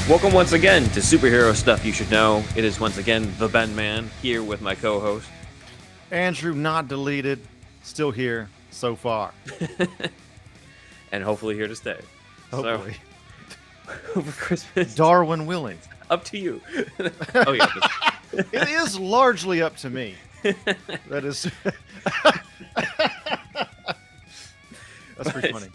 Welcome once again to Superhero Stuff You Should Know. It is once again the Ben Man here with my co-host. Andrew, not deleted, still here so far. And hopefully here to stay. Hopefully. So, over Christmas. Darwin willing. Up to you. Oh, yeah. It is largely up to me. That is. That's pretty funny.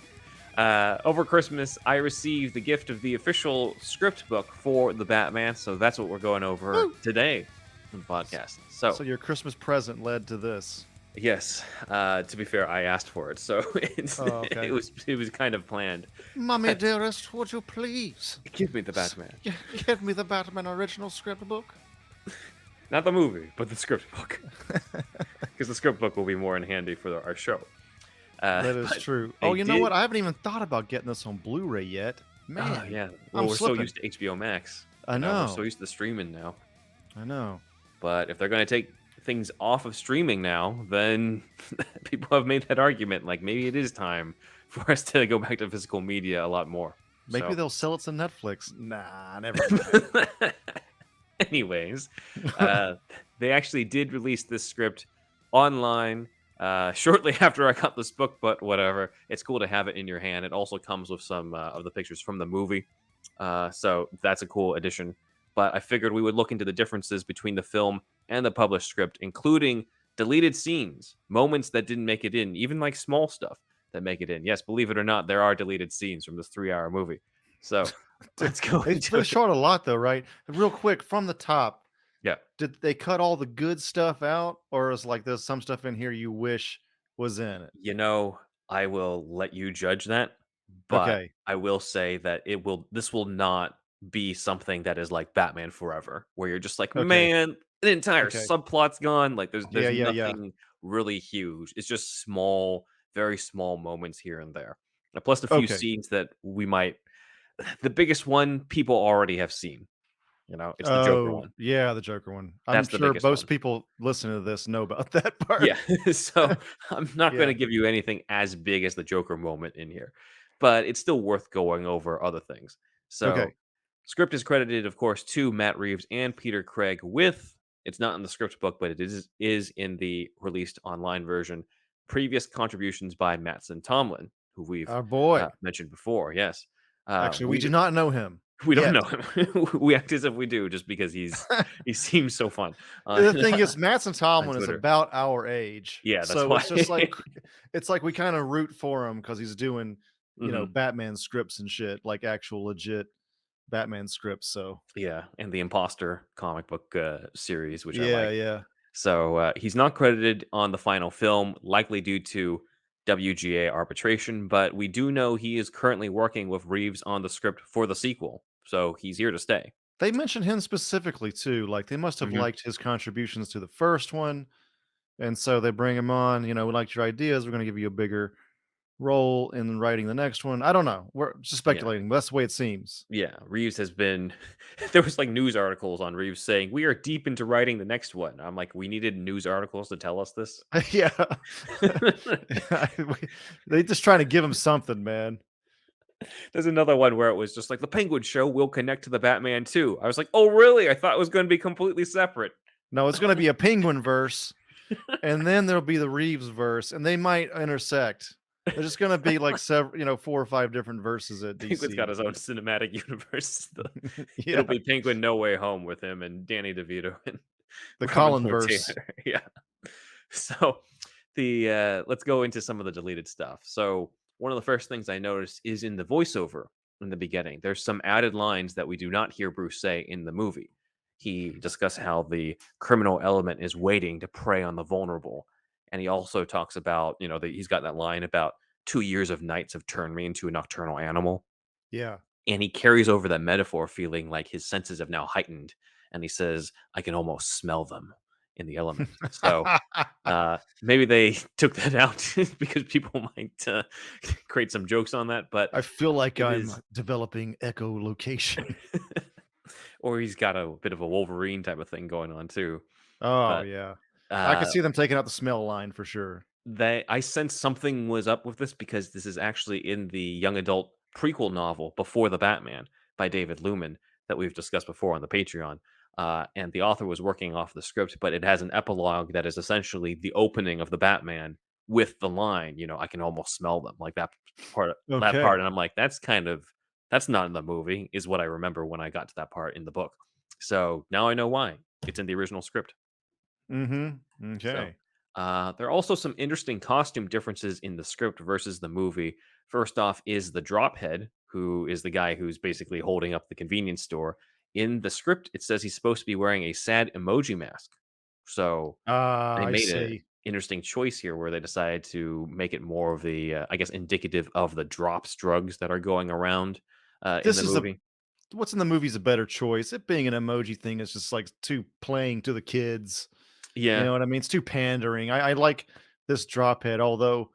Over Christmas, I received the gift of the official script book for the Batman, so that's what we're going over today on the podcast. So your Christmas present led to this. Yes. To be fair, I asked for it, so okay. it was kind of planned. Mummy dearest, would you please Give me the Batman. give me the Batman original script book? Not the movie, but the script book. Because the script book will be more in handy for our show. That is true. Oh, you know what? I haven't even thought about getting this on Blu-ray yet. Man, yeah. Well, we're so used to HBO Max. I know. We're so used to streaming now. I know. But if they're going to take things off of streaming now, then people have made that argument. Like, maybe it is time for us to go back to physical media a lot more. Maybe they'll sell it to Netflix. Nah, never. Anyways, they actually did release this script online shortly after I got this book, but whatever. It's cool to have it in your hand. It also comes with some of the pictures from the movie. So that's a cool addition. But I figured we would look into the differences between the film and the published script, including deleted scenes, moments that didn't make it in, even like small stuff that make it in. Yes, believe it or not, there are deleted scenes from this 3-hour movie. So let's go. They short a lot though, right? Real quick from the top. Yeah. Did they cut all the good stuff out, or is like there's some stuff in here you wish was in it? You know, I will let you judge that, but Okay. I will say that this will not be something that is like Batman Forever, where you're just like, Okay. man, an entire Okay. subplot's gone. Like there's Yeah. nothing really huge. It's just small, very small moments here and there. And plus a few Okay. scenes that we might the biggest one people already have seen. You know, it's the Joker one. Yeah, the Joker one. I'm That's the sure biggest most one. people listening to this know about that part. Yeah, so I'm not Yeah. going to give you anything as big as the Joker moment in here, but it's still worth going over other things. So, Okay. script is credited, of course, to Matt Reeves and Peter Craig. It's not in the script book, but it is in the released online version. Previous contributions by Mattson Tomlin, who we've Our boy. mentioned before. Yes, Actually, we do not know him. we don't yet. know him. We act as if we do, just because he seems so fun. The thing is, Mattson Tomlin is Twitter. about our age. Yeah, that's so why. it's just like we kind of root for him because he's doing Batman scripts and shit, like actual legit Batman scripts. So Yeah, and the Imposter comic book series, which I yeah, like. yeah. So he's not credited on the final film, likely due to WGA arbitration, but we do know he is currently working with Reeves on the script for the sequel, so he's here to stay. They mentioned him specifically too. Like they must have Mhm. liked his contributions to the first one, and so they bring him on. We liked your ideas. We're going to give you a bigger role in writing the next one. I don't know. We're just speculating. But that's the way it seems. Yeah, Reeves has been. There was like news articles on Reeves saying we are deep into writing the next one. I'm like, we needed news articles to tell us this. Yeah. They just trying to give him something, man. There's another one where it was just like the Penguin show will connect to the Batman too. I was like, oh really? I thought it was going to be completely separate. No, it's going to be a Penguin verse, and then there'll be the Reeves verse, and they might intersect. There's just going to be like several, 4 or 5 different verses at DC. Penguin's got his own cinematic universe. Yeah. It'll be Penguin No Way Home with him and Danny DeVito and The Robin Colin verse. Taylor. Yeah. So let's go into some of the deleted stuff. So one of the first things I noticed is in the voiceover in the beginning. There's some added lines that we do not hear Bruce say in the movie. He discusses how the criminal element is waiting to prey on the vulnerable. And he also talks about, that he's got that line about 2 years of nights have turned me into a nocturnal animal. Yeah. And he carries over that metaphor, feeling like his senses have now heightened. And he says, I can almost smell them in the element. So maybe they took that out because people might create some jokes on that. But I feel like I'm developing echolocation. Or he's got a bit of a Wolverine type of thing going on too. Oh, But yeah. I could see them taking out the smell line for sure. I sense something was up with this because this is actually in the young adult prequel novel Before the Batman by David Lumen. that we've discussed before on the Patreon. And the author was working off the script, but it has an epilogue that is essentially the opening of the Batman with the line, "I can almost smell them," like that part, Okay. and I'm like, that's not in the movie, is what I remember when I got to that part in the book. So now I know why. It's in the original script. Mhm. So, Okay. there are also some interesting costume differences in the script versus the movie. First off, is the Drophead, who is the guy who's basically holding up the convenience store. In the script, it says he's supposed to be wearing a sad emoji mask. So Ah, they I made an see. interesting choice here, where they decided to make it more of the, I guess, indicative of the drops drugs that are going around in This the is a movie. what's in the movie's a better choice. It being an emoji thing is just, like, too playing to the kids. You Yeah, know what I mean? It's too pandering. I like this drop head, although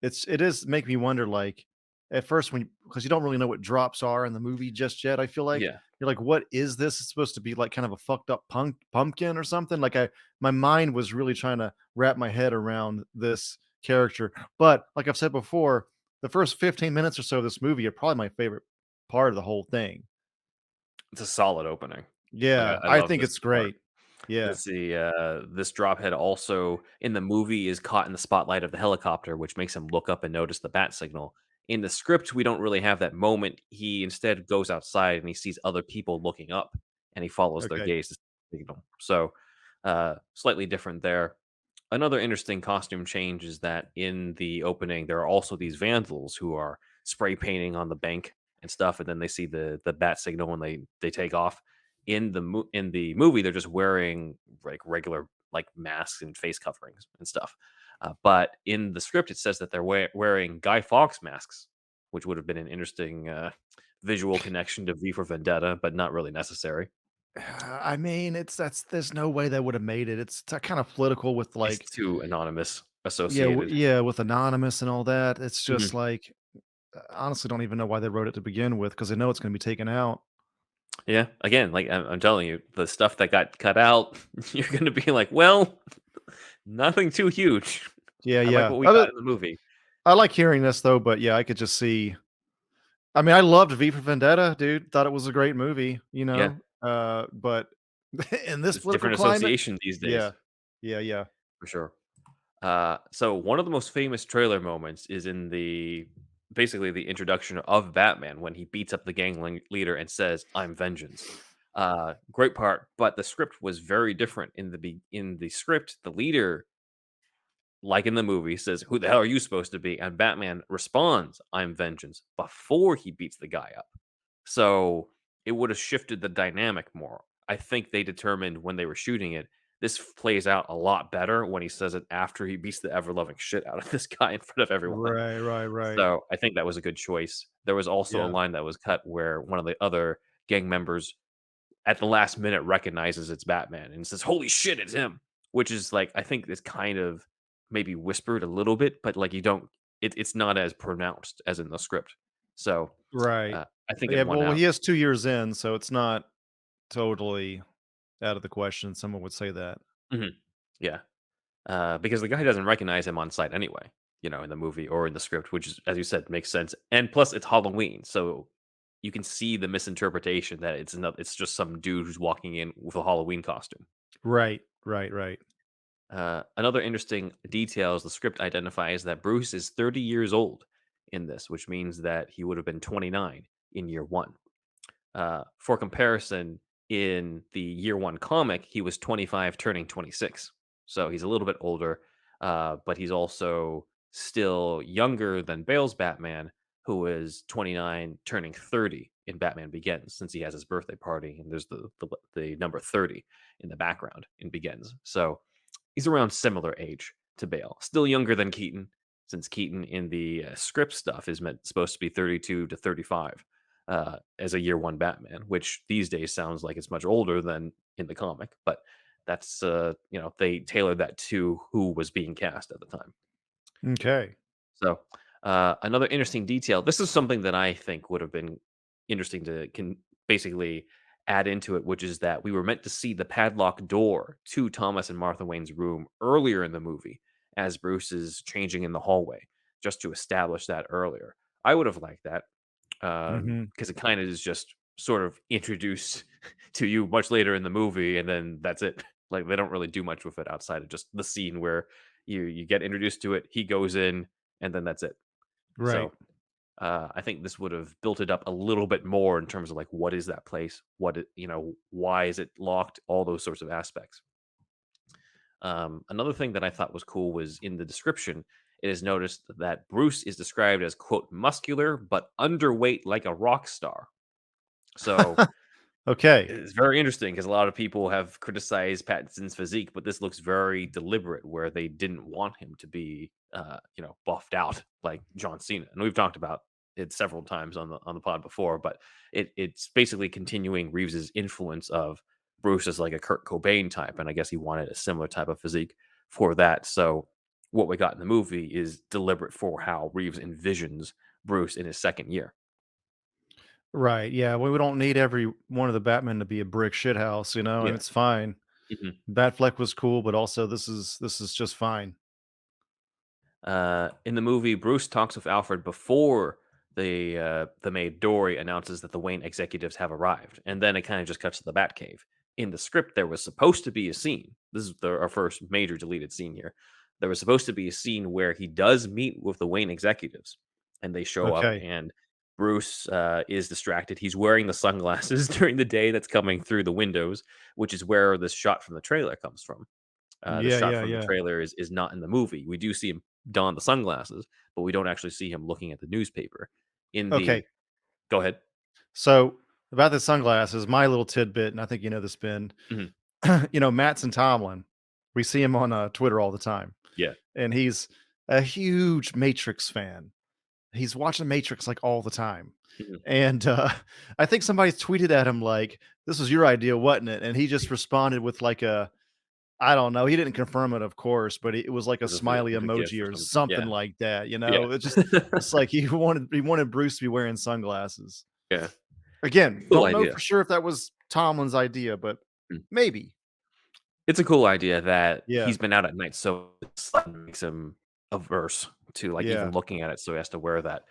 it is make me wonder, like, at first when because you don't really know what drops are in the movie just yet, I feel like. yeah. You're like, "What is this?" It's supposed to be, like, kind of a fucked up pumpkin or something? Like, my mind was really trying to wrap my head around this character, but, like I've said before, the first 15 minutes or so of this movie are probably my favorite part of the whole thing. It's a solid opening. Like, Yeah, I I love think this it's part. great. Yeah, This drophead also in the movie is caught in the spotlight of the helicopter, which makes him look up and notice the bat signal. In the script, we don't really have that moment. He instead goes outside and he sees other people looking up, and he follows their okay. gaze to signal. So, slightly different there. Another interesting costume change is that in the opening, there are also these vandals who are spray painting on the bank and stuff, and then they see the bat signal and they take off. In the movie, they're just wearing like regular like masks and face coverings and stuff. But in the script, it says that they're wearing Guy Fawkes masks, which would have been an interesting visual connection to V for Vendetta, but not really necessary. I mean, it's that's there's no way they would have made it. It's kind of political with It's like too anonymous yeah, associated. yeah, with Anonymous and all that. It's just Mhm. like honestly don't even know why they wrote it to begin with because they know it's going to be taken out. Yeah, again, like I'm telling you, the stuff that got cut out, you're gonna be like, well, nothing too huge. Yeah, I like yeah. what we got in the movie. I like hearing this though, but yeah, I could just see. I mean, I loved V for Vendetta, dude. Thought it was a great movie, you Yeah, know. But in this it's political different climate, association these yeah, days yeah, yeah. for sure. So one of the most famous trailer moments is in basically the introduction of Batman when he beats up the leader and says, "I'm vengeance." Great part, but the script was very different. In the script, the leader, like in the movie, says, "Who the hell are you supposed to be?" And Batman responds, "I'm vengeance," before he beats the guy up. So it would have shifted the dynamic more. I think they determined when they were shooting it, this plays out a lot better when he says it after he beats the ever loving shit out of this guy in front of everyone. Right, right, right. So I think that was a good choice. There was also a Yeah, line that was cut where one of the other gang members at the last minute recognizes it's Batman and says, "Holy shit, it's him!" Which is like I think it's kind of maybe whispered a little bit, but like you don't, it's not as pronounced as in the script. So right. I think it Yeah, won well, out. he is 2 years in, so it's not totally out of the question. Someone would say that. Mhm. Yeah, because the guy doesn't recognize him on sight anyway, in the movie or in the script, which is, as you said, makes sense. And plus, it's Halloween, so you can see the misinterpretation that it's just some dude who's walking in with a Halloween costume. Right, right, right. Another interesting detail is the script identifies that Bruce is 30 years old in this, which means that he would have been 29 in year one. For comparison, in the year one comic, he was 25 turning 26. So he's a little bit older, but he's also still younger than Bale's Batman, who is 29 turning 30 in Batman Begins, since he has his birthday party and there's the number 30 in the background in Begins. So he's around similar age to Bale, still younger than Keaton, since Keaton in the script stuff is supposed to be 32 to 35 as a year one Batman, which these days sounds like it's much older than in the comic, but that's they tailored that to who was being cast at the time. Okay. So another interesting detail. This is something that I think would have been interesting to can basically add into it, which is that we were meant to see the padlock door to Thomas and Martha Wayne's room earlier in the movie as Bruce is changing in the hallway, just to establish that earlier. I would have liked that Mhm. because it kind of is just sort of introduced to you much later in the movie, and then that's it. Like they don't really do much with it outside of just the scene where you get introduced to it. He goes in, and then that's it. Right. So I think this would have built it up a little bit more in terms of like what is that place, why is it locked, all those sorts of aspects. Another thing that I thought was cool was in the description. It is noticed that Bruce is described as quote muscular but underweight like a rock star. So Okay. it's very interesting because a lot of people have criticized Pattinson's physique, but this looks very deliberate, where they didn't want him to be, buffed out like John Cena, and we've talked about it several times on the pod before. But it's basically continuing Reeves's influence of Bruce as like a Kurt Cobain type, and I guess he wanted a similar type of physique for that. So what we got in the movie is deliberate for how Reeves envisions Bruce in his second year. Right. Yeah. Well, we don't need every one of the Batmen to be a brick shithouse, and Yeah. it's fine. Mhm. Batfleck was cool, but also this is just fine. In the movie, Bruce talks with Alfred before the maid Dory announces that the Wayne executives have arrived, and then it kind of just cuts to the Batcave. In the script, there was supposed to be a scene. This is our first major deleted scene here. There was supposed to be a scene where he does meet with the Wayne executives, and they show up, Okay. and Bruce is distracted. He's wearing the sunglasses during the day that's coming through the windows, which is where this shot from the trailer comes from. The Yeah. shot Yeah. from the Yeah. trailer is not in the movie. We do see him don the sunglasses, but we don't actually see him looking at the newspaper. In the Okay. Go ahead. So about the sunglasses, my little tidbit, and I think you know this, Ben. Mhm. Matt's and Tomlin. We see him on Twitter all the time, Yeah. and he's a huge Matrix fan. He's watching Matrix like all the time. Mhm. And I think somebody tweeted at him like, "This was your idea, wasn't it?" And he just responded with like a, I don't know. He didn't confirm it, of course, but it was like a smiley With a GIF emoji or or something. something Yeah. like that. Yeah. It's like he wanted Bruce to be wearing sunglasses. Yeah. Again, Cool don't know idea. for sure if that was Tomlin's idea, but Mm. maybe. It's a cool idea that Yeah, he's been out at night, so it makes him averse to, like, even yeah. looking at it, so he has to wear that.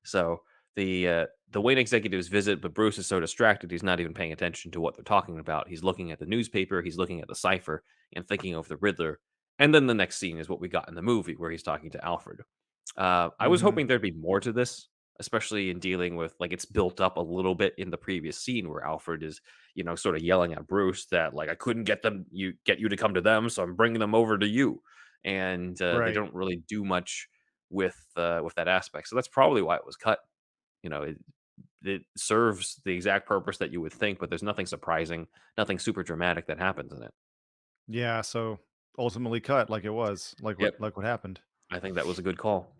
So, the Wayne executives visit, but Bruce is so distracted, he's not even paying attention to what they're talking about. He's looking at the newspaper, he's looking at the cipher, and thinking of the Riddler, and then the next scene is what we got in the movie where he's talking to Alfred. I was Mhm. hoping there'd be more to this, especially in dealing with like, it's built up a little bit in the previous scene where Alfred is sort of yelling at Bruce that like I couldn't get you to come to them, so I'm bringing them over to you, and they Right. don't really do much with that aspect. So that's probably why it was cut. You know, it serves the exact purpose that you would think, but there's nothing surprising, nothing super dramatic that happens in it. Yeah, so ultimately cut like it was, Yep, like what happened. I think that was a good call.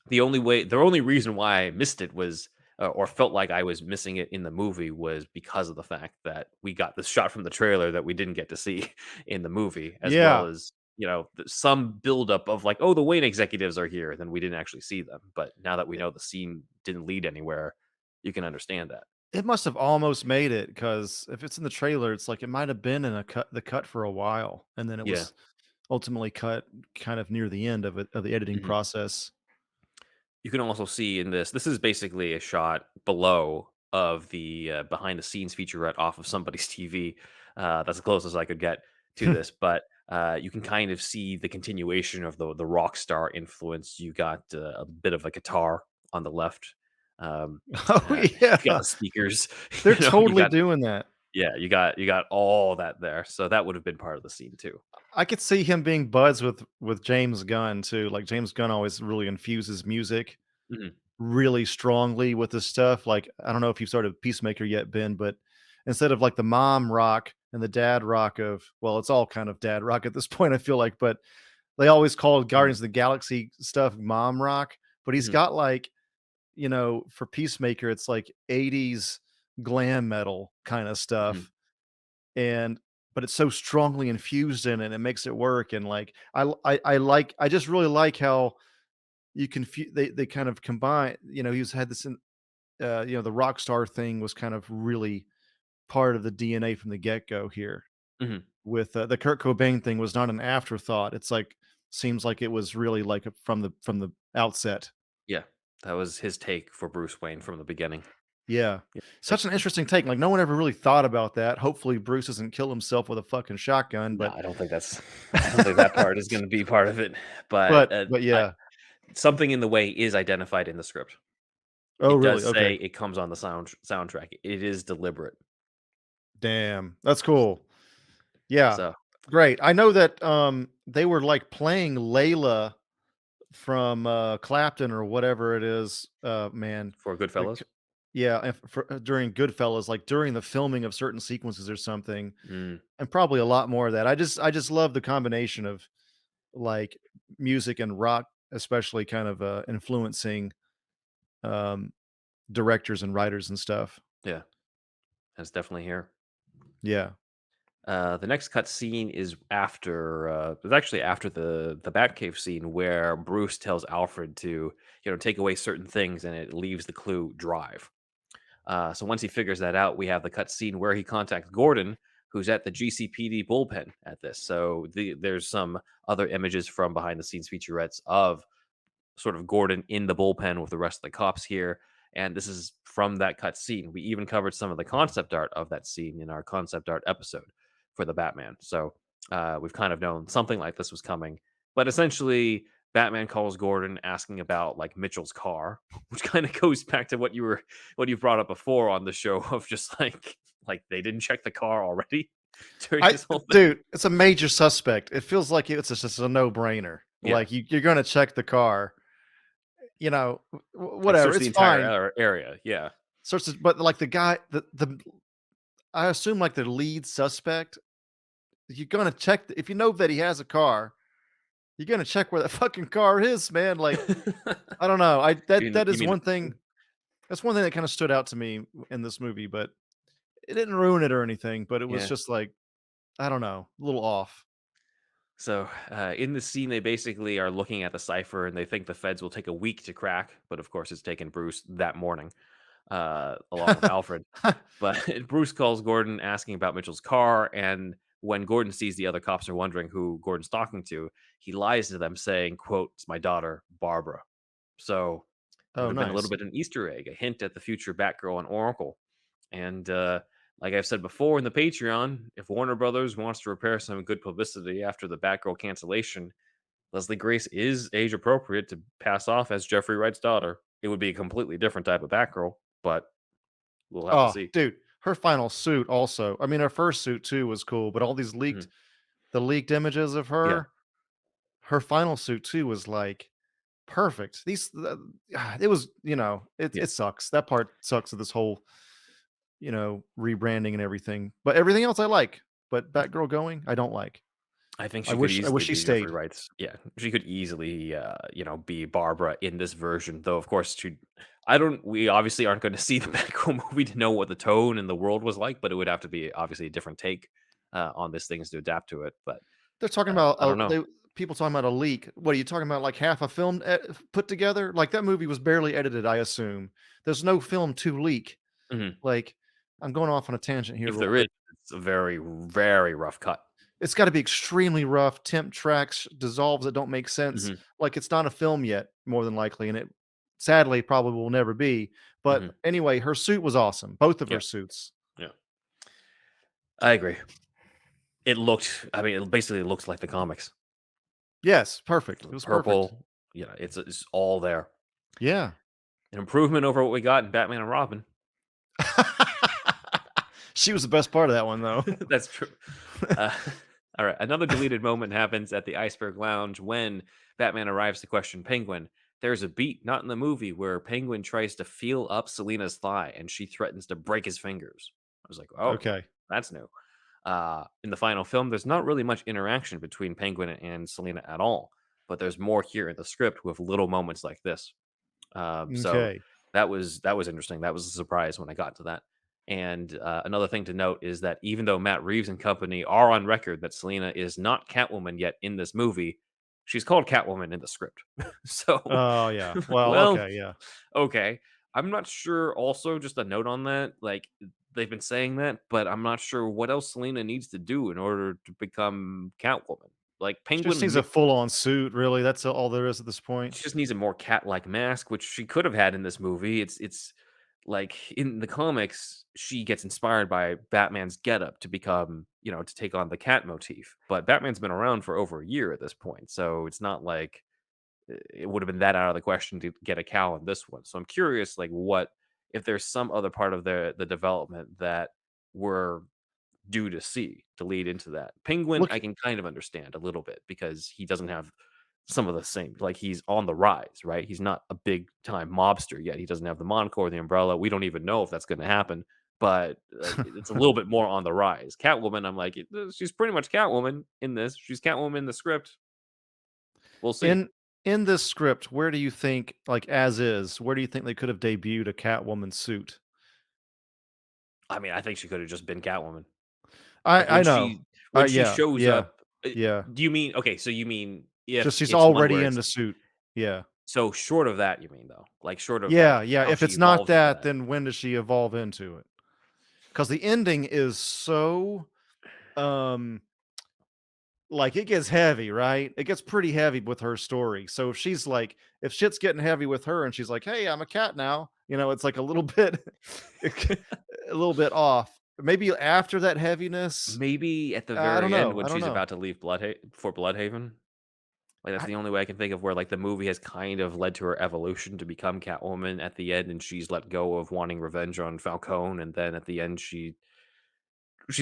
The only reason why I missed it was, or felt like I was missing it in the movie, was because of the fact that we got this shot from the trailer that we didn't get to see in the movie, as well Yeah. as some buildup of like, oh, the Wayne executives are here, and then we didn't actually see them. But now that we It know the scene didn't lead anywhere, you can understand that. it must have almost made it because if it's in the trailer, it's like it might have been in the cut for a while, and then it Yeah. was ultimately cut kind of near the end of the editing Mhm. process. You can also see in this is basically a shot below of the, behind the scenes featurette off of somebody's TV. That's the closest I could get to this, but, you can kind of see the continuation of the rock star influence. You got, a bit of a guitar on the left, Oh, you got yeah. the speakers, They're you totally got doing that. yeah, you got all that there, so that would have been part of the scene too. I could see him being buds with James Gunn too. Like James Gunn always really infuses music Mhm, really strongly with this stuff. Like I don't know if you've started Peacemaker yet, Ben, but instead of like the mom rock and the dad rock of, well, it's all kind of dad rock at this point, I feel like, but they always called mhm, Guardians of the Galaxy stuff mom rock. But he's mhm, got like, for Peacemaker, it's like 80s glam metal kind of mhm, stuff. And but it's so strongly infused in it, it makes it work. And like I just really like how they kind of combine, he's had this in the rock star thing was kind of really part of the DNA from the get-go here. mhm. With the Kurt Cobain thing was not an afterthought. It's like seems like it was really like from the outset. Yeah, that was his take for Bruce Wayne from the beginning. Yeah. Yeah, like, Such an interesting take, like, no one ever really thought about that. Hopefully, Bruce doesn't kill himself with a fucking shotgun, no, but I don't think that's I don't think that part is gonna be part of it, but, but I yeah. something in the way is identified in the script. Oh, It really? does Okay. say it comes on the soundtrack. It is deliberate. Damn. That's cool. Yeah. So, Great. I know that, they were, like, playing Layla from, Clapton or whatever it is, man. for The Goodfellas? c Yeah, and for during Goodfellas, like, during the filming of certain sequences or something, Mm, and probably a lot more of that. I just love the combination of, like, music and rock, especially kind of, influencing, um, directors and writers and stuff. yeah, that's definitely here. Yeah. The next cut scene is after it's actually after the Batcave scene where Bruce tells Alfred to, take away certain things and it leaves the clue drive. So once he figures that out, we have the cut scene where he contacts Gordon, who's at the GCPD bullpen at this. So there's some other images from behind the scenes featurettes of sort of Gordon in the bullpen with the rest of the cops here. And this is from that cut scene. We even covered some of the concept art of that scene in our concept art episode for the Batman. So we've kind of known something like this was coming. But essentially, Batman calls Gordon asking about like Mitchell's car, which kind of goes back to what you brought up before on the show of just like they didn't check the car already during I this whole thing. Dude, it's a major suspect. It feels like just a no-brainer. Yeah, Like, you're gonna check the car, like whatever, search the it's entire fine. area. Yeah. Search this, but, like, the guy the I assume, like, the lead suspect, you're gonna check if you know that he has a car, you're gonna check where that fucking car is, man, like, I don't know, I that You is mean one thing that's one thing that kinda stood out to me in this movie, but it didn't ruin it or anything, but it was yeah. just, like, I don't know, a little off. So in the scene, they basically are looking at the cipher and they think the feds will take a week to crack, but of course, it's taken Bruce that morning, along with Alfred. But Bruce calls Gordon asking about Mitchell's car, and when Gordon sees the other cops are wondering who Gordon's talking to, he lies to them, saying, "quote It's my daughter, Barbara." So would Oh, have been a little nice. bit an Easter egg, a hint at the future Batgirl and Oracle. And like I've said before in the Patreon, if Warner Brothers wants to repair some good publicity after the Batgirl cancellation, Leslie Grace is age appropriate to pass off as Jeffrey Wright's daughter. It would be a completely different type of Batgirl, but we'll have to Oh, see. dude, her final suit also, I mean, her first suit too was cool, but all these Mhm. leaked images of Yeah, her final suit too was, like, perfect. It was, yeah. it sucks. That part sucks of this whole, rebranding and everything, but everything else I like, but Batgirl going, I don't like. I think I she could wish I wish easily she be Jeffrey stayed. Wright's. Yeah, she could easily, be Barbara in this version. Though, of course, she. I don't. We obviously aren't going to see the Batgirl movie to know what the tone and the world was like, but it would have to be obviously a different take on these things to adapt to it. But They're talking about, I don't know. people talking about a leak. What are you talking about, like, half a film put together? Like, that movie was barely edited, I assume. There's no film to leak. Mhm. Like, I'm going off on a tangent here If real there is, quick. it's a very, very rough cut. It's gotta be extremely rough, temp tracks, dissolves that don't make sense. Mhm, Like, it's not a film yet, more than likely, and it sadly probably will never be. But mhm. anyway, her suit was awesome, both of Yeah, her suits. yeah. I agree. It looked. I mean, it basically looks like the comics. Yes, perfect. It The was perfect. purple. It's all there. Yeah. An improvement over what we got in Batman and Robin. She was the best part of that one, though. That's true. Uh, all right. Another deleted moment happens at the Iceberg Lounge when Batman arrives to question Penguin. There's a beat, not in the movie, where Penguin tries to feel up Selena's thigh and she threatens to break his fingers. I was like, oh, Okay. that's new. In the final film, there's not really much interaction between Penguin and Selena at all, but there's more here in the script with little moments like this. So Okay. that was interesting. That was a surprise when I got to that. And another thing to note is that even though Matt Reeves and company are on record that Selena is not Catwoman yet in this movie, she's called Catwoman in the script. So, Oh, yeah. Well, well, okay, yeah. okay. I'm not sure. Also, just a note on that, like they've been saying that, but I'm not sure what else Selena needs to do in order to become Catwoman. Like She just Penguin needs a full-on suit, really, that's all there is at this point. she just needs a more cat-like mask, which she could have had in this movie. It's like in the comics, she gets inspired by Batman's getup to become, to take on the cat motif. But Batman's been around for over a year at this point, so it's not like it would have been that out of the question to get a cow in this one. So I'm curious, like, what if there's some other part of the development that we're due to see to lead into that. Penguin, Look, I can kind of understand a little bit because he doesn't have some of the same, like, he's on the rise, right? He's not a big time mobster yet. He doesn't have the monocle or the umbrella. We don't even know if that's going to happen, but like it's a little bit more on the rise. Catwoman, I'm like, she's pretty much Catwoman in this. She's Catwoman in the script. We'll see. in in this script, where do you think, like as is, where do you think they could have debuted a Catwoman suit? I mean, I think she could have just been Catwoman. Like I know. when she Yeah, shows yeah, up, yeah. do you mean okay, so you mean Just if she's it's one already where in it's the suit. Yeah. so short of that, you mean though? Like short of Yeah, like yeah. how If she it's not evolves into that, that. then when does she evolve into it? Because the ending is so, um, like, it gets heavy, right? It gets pretty heavy with her story. So if she's like, if shit's getting heavy with her and she's like, "Hey, I'm a cat now," it's like a little bit, a little bit off. Maybe after that heaviness, Maybe at the I don't very end know. when I don't she's know. about to leave for Bloodhaven. Like that's I, the only way I can think of where like the movie has kind of led to her evolution to become Catwoman at the end, and she's let go of wanting revenge on Falcone, and then at the end she's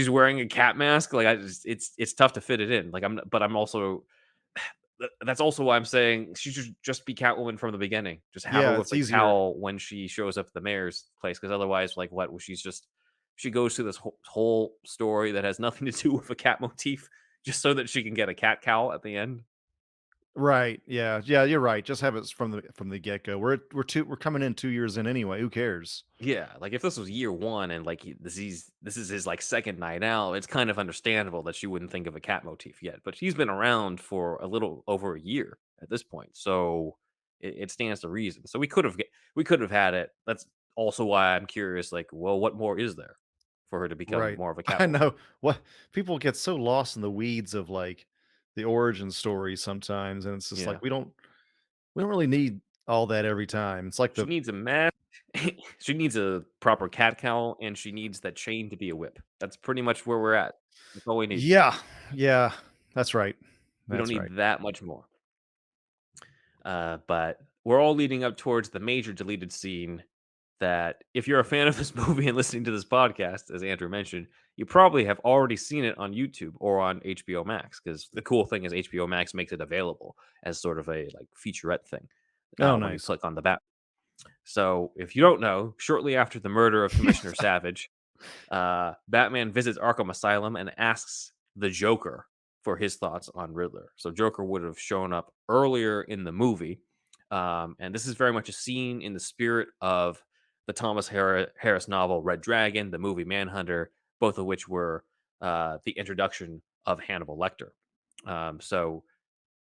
wearing a cat mask. Like I just it's tough to fit it in. Like but I'm also that's also why I'm saying she should just be Catwoman from the beginning. Just have her yeah, with it's the easier. cowl when she shows up at the mayor's place, because otherwise, like, what? Well, she goes through this whole story that has nothing to do with a cat motif, just so that she can get a cat cowl at the end. Right. Yeah. Yeah. You're right. Just have it from the get go. We're coming in 2 years in anyway. Who cares? Yeah, like if this was year one and like this is his like second night out, it's kind of understandable that she wouldn't think of a cat motif yet. But she's been around for a little over a year at this point, so it stands to reason. So we could have had it. That's also why I'm curious. Like, well, what more is there for her to become Right. more of a I Catwoman? know. What people get so lost in the weeds of like the origin story sometimes, and it's just like Yeah, we don't really need all that every time. It's like she the needs a mask. She needs a proper cat cowl, and she needs that chain to be a whip. That's pretty much where we're at. That's all we need. yeah, yeah. That's right. We don't That's right. need that much more. But we're all leading up towards the major deleted scene that, if you're a fan of this movie and listening to this podcast, as Andrew mentioned, you probably have already seen it on YouTube or on HBO Max. Because the cool thing is HBO Max makes it available as sort of a like featurette thing Oh, when you nice. click on the bat. So if you don't know, shortly after the murder of Commissioner Savage, Batman visits Arkham Asylum and asks the Joker for his thoughts on Riddler. So Joker would have shown up earlier in the movie, and this is very much a scene in the spirit of the Thomas Harris novel Red Dragon, the movie Manhunter, both of which were the introduction of Hannibal Lecter. So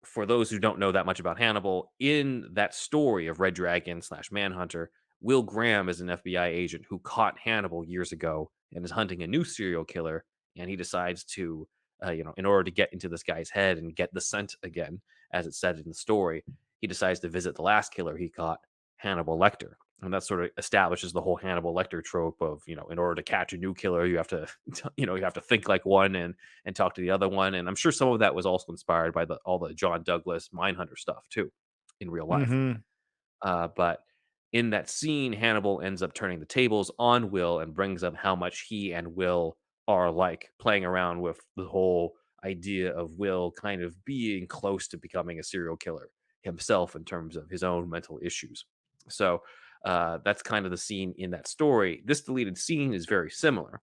for those who don't know that much about Hannibal, in that story of Red Dragon slash Manhunter, Will Graham is an FBI agent who caught Hannibal years ago and is hunting a new serial killer. And he decides to, in order to get into this guy's head and get the scent again, as it said in the story, he decides to visit the last killer he caught, Hannibal Lecter. And that sort of establishes the whole Hannibal Lecter trope of, in order to catch a new killer, you have to, you have to think like one and talk to the other one. And I'm sure some of that was also inspired by all the John Douglas Mindhunter stuff too, in real life. Mhm. But in that scene, Hannibal ends up turning the tables on Will and brings up how much he and Will are like, playing around with the whole idea of Will kind of being close to becoming a serial killer himself in terms of his own mental issues. So that's kind of the scene in that story. This deleted scene is very similar.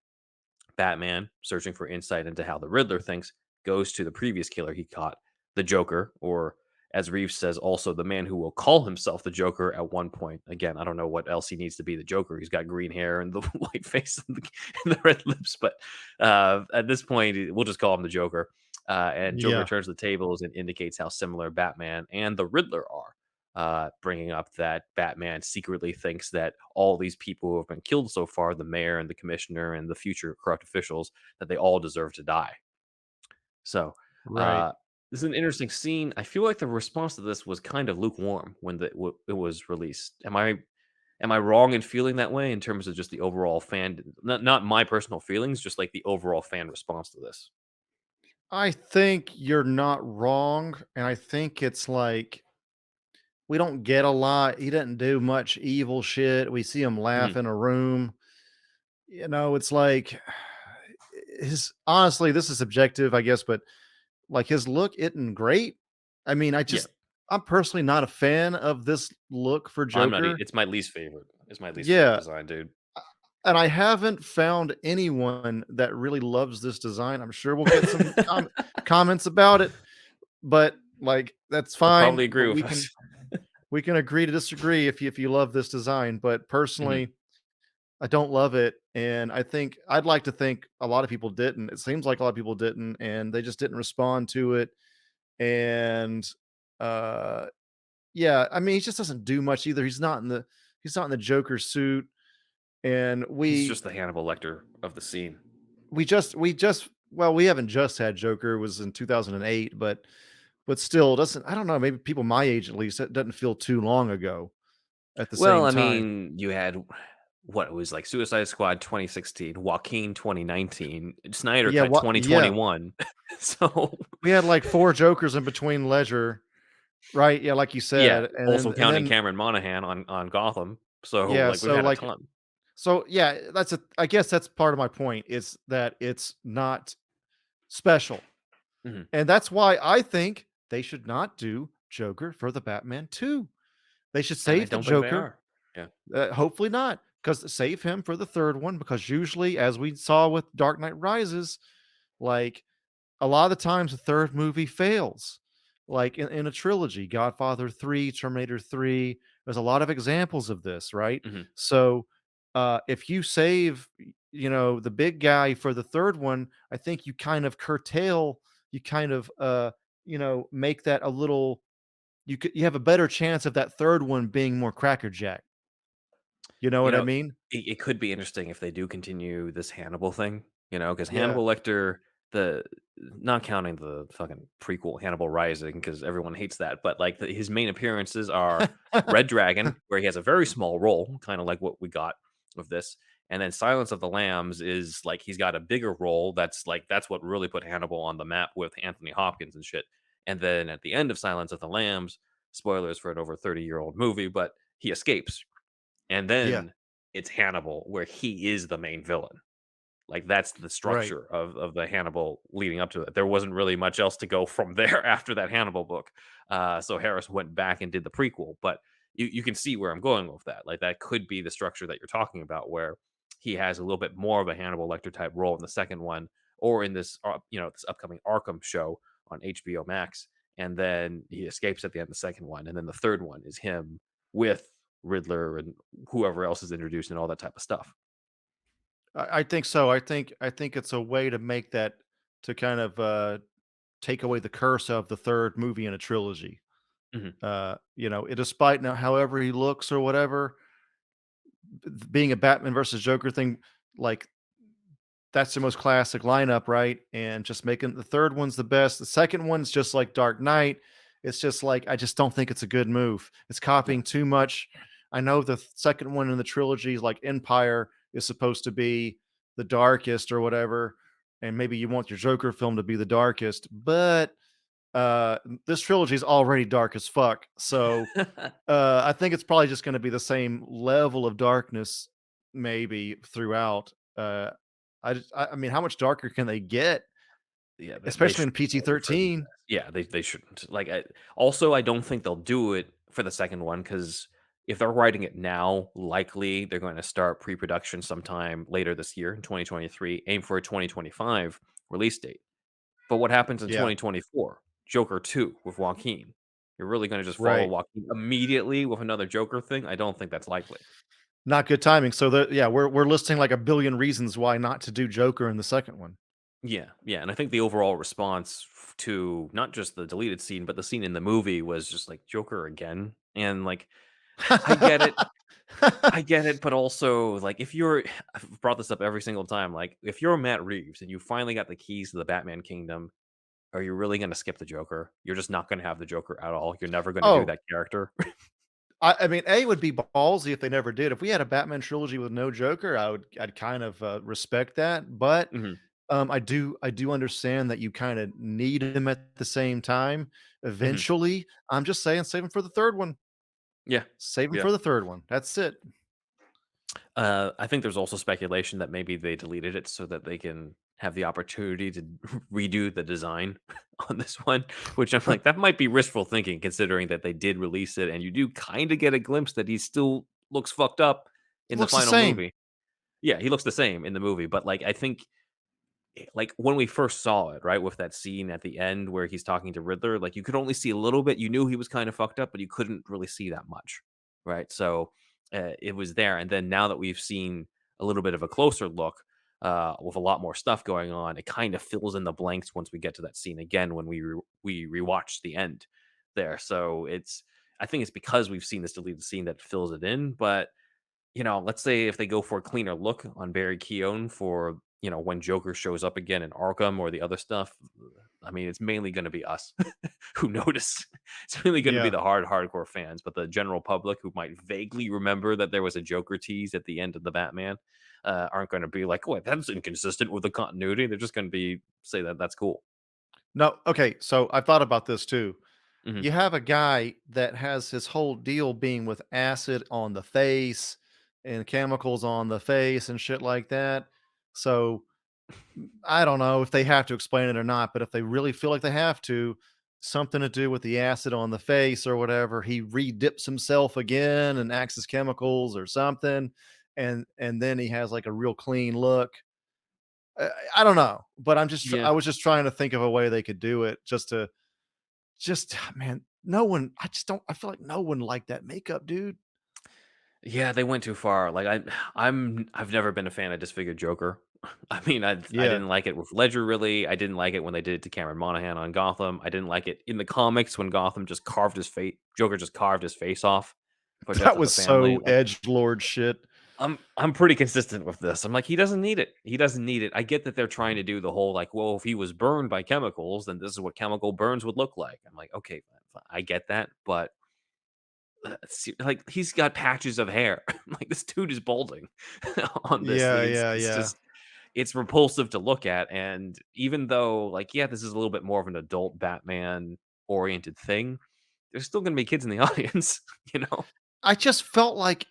Batman, searching for insight into how the Riddler thinks, goes to the previous killer he caught, the Joker, or as Reeves says, also the man who will call himself the Joker at one point. Again, I don't know what else he needs to be the Joker. He's got green hair and the white face and the red lips, but at this point, we'll just call him the Joker. And Joker Yeah. turns the tables and indicates how similar Batman and the Riddler are, bringing up that Batman secretly thinks that all these people who have been killed so far, the mayor and the commissioner and the future corrupt officials, that they all deserve to die. So, Right. uh, this is an interesting scene. I feel like the response to this was kind of lukewarm when it was released. Am I wrong in feeling that way in terms of just the overall fan not my personal feelings, just like the overall fan response to this? I think you're not wrong, and I think it's like we don't get a lot. He didn't do much evil shit. We see him laugh Mhm. in a room. It's like his honestly, this is subjective, I guess, but like his look isn't great. I mean, Yeah. I'm personally not a fan of this look for I'm not Joker. it's my least favorite. It's my least favorite Yeah, design, dude. and I haven't found anyone that really loves this design. I'm sure we'll get some comments about it, but like that's They'll fine. probably agree with us. We can agree to disagree if you love this design, but Mhm. personally, I don't love it, and I think I'd like to think a lot of people didn't. It seems like a lot of people didn't, and they just didn't respond to it. And uh, yeah, I mean, he just doesn't do much either. He's not in the Joker suit, and He's just the Hannibal Lecter of the scene. we just well, we haven't just had Joker. It was in 2008, but still doesn't. I don't know. Maybe people my age at least, it doesn't feel too long ago. At the Well, same I time, mean, you had what it was like Suicide Squad 2016, Joaquin 2019, Snyder yeah, Cut what? Yeah, 2021. So we had like four Jokers in between Ledger, right? Yeah, like you yeah, said, also and counting then Cameron Monaghan on Gotham. So yeah, like we've so had a like ton. so yeah, that's a. I guess that's part of my point is that it's not special, Mhm. and that's why I think they should not do Joker for the Batman 2. They should And I save the don't think they Joker. are. Yeah. Hopefully not, because save him for the third one. Because usually, as we saw with Dark Knight Rises, like a lot of the times the third movie fails. Like in a trilogy, Godfather 3, Terminator 3, there's a lot of examples of this, right? Mhm. So if you save, the big guy for the third one, I think you kind of curtail, you kind of, make that a little, you have a better chance of that third one being more crackerjack. You know You what I know, mean? it could be interesting if they do continue this Hannibal thing, because Yeah. Hannibal Lecter, the not counting the fucking prequel Hannibal Rising, because everyone hates that, but like his main appearances are Red Dragon, where he has a very small role, kind of like what we got with this, and then Silence of the Lambs is like he's got a bigger role. That's what really put Hannibal on the map with Anthony Hopkins and shit. And then at the end of Silence of the Lambs, spoilers for an over 30-year-old movie, but he escapes and Yeah. then it's Hannibal where he is the main villain. Like that's the Right. structure of the Hannibal leading up to it. There wasn't really much else to go from there after that Hannibal book. So Harris went back and did the prequel, but you can see where I'm going with that. Like that could be the structure that you're talking about, where he has a little bit more of a Hannibal Lecter type role in the second one, or in this this upcoming Arkham show on HBO Max, and then he escapes at the end of the second one, and then the third one is him with Riddler and whoever else is introduced and all that type of stuff. I think so. I think it's a way to make that to kind of take away the curse of the third movie in a trilogy. Mhm. Despite now however he looks or whatever, being a Batman versus Joker thing, like that's the most classic lineup, right? And just making the third one's the best. The second one's just like Dark Knight. It's just like I just don't think it's a good move. It's Yeah. copying too much. I know the second one in the trilogy is like Empire is supposed to be the darkest or whatever, and maybe you want your Joker film to be the darkest, but uh this trilogy is already dark as fuck. So I think it's probably just going to be the same level of darkness, maybe throughout. I mean, how much darker can they get, Yeah, they especially in shouldn't PG go any further than 13? that. Yeah, they shouldn't. Like, also, I don't think they'll do it for the second one because if they're writing it now, likely they're going to start pre-production sometime later this year in 2023, aim for a 2025 release date. But what happens in Yeah, 2024? Joker 2 with Joaquin. You're really going to just follow right. Joaquin immediately with another Joker thing? I don't think that's likely. Not good timing. So yeah, we're listing like a billion reasons why not to do Joker in the second one. Yeah, yeah, and I think the overall response to not just the deleted scene, but the scene in the movie was just like Joker again, and like I get it, I get it, but also like if you're, I've brought this up every single time, like if you're Matt Reeves and you finally got the keys to the Batman Kingdom, are you really going to skip the Joker? You're just not going to have the Joker at all. You're never going to do Oh, that character. I mean, A would be ballsy if they never did. If we had a Batman trilogy with no Joker, I'd kind of, respect that, but, Mhm, I do understand that you kinda need him at the same time mhm. eventually. I'm just saying save him for the 3rd one. Yeah, Save him yeah. for the 3rd one. That's it. I think there's also speculation that maybe they deleted it so that they can have the opportunity to redo the design on this one, which I'm like, that might be wishful thinking considering that they did release it and you do kind of get a glimpse that he still looks fucked up He in the looks the final same. movie. Yeah, he looks the same in the movie, but like I think like when we first saw it, right, with that scene at the end where he's talking to Riddler, like you could only see a little bit. You knew he was kind of fucked up, but you couldn't really see that much, right? So it was there, and then now that we've seen a little bit of a closer look with a lot more stuff going on, it kind of fills in the blanks once we get to that scene again when we rewatch the end there. So it's I think it's because we've seen this deleted scene that fills it in, but let's say if they go for a cleaner look on Barry Keoghan for, when Joker shows up again in Arkham or the other stuff, I mean, it's mainly going to be us who notice. It's really going to be Yeah. the hardcore fans, but the general public who might vaguely remember that there was a Joker tease at the end of the Batman aren't going to be like, "Wait, that's inconsistent with the continuity." They're just going to be say that that's cool. No, okay, so I thought about this too. Hmm. You have a guy that has his whole deal being with acid on the face and chemicals on the face and shit like that. So I don't know if they have to explain it or not, but if they really feel like they have to, something to do with the acid on the face or whatever, he re-dips himself again and acts as chemicals or something, and then he has like a real clean look. I don't know, but Yeah. I was just trying to think of a way they could do it just man, no one I just don't I feel like no one liked that makeup, dude. Yeah, they went too far. Like I've never been a fan of disfigured Joker. I mean, I Yeah. didn't like it with Ledger really. I didn't like it when they did it to Cameron Monaghan on Gotham. I didn't like it in the comics when Gotham just carved his face. Joker just carved his face off for Death That of the was Family. so Like edgelord shit. I'm pretty consistent with this. I'm like he doesn't need it. He doesn't need it. I get that they're trying to do the whole like, well, if he was burned by chemicals, then this is what chemical burns would look like. I'm like, okay, fine, fine. I get that, but like he's got patches of hair. Like this dude is balding on this thing. Yeah, It's yeah, it's yeah. just it's repulsive to look at. And even though, like, yeah, this is a little bit more of an adult Batman oriented thing, there's still gonna be kids in the audience, you know? I just felt like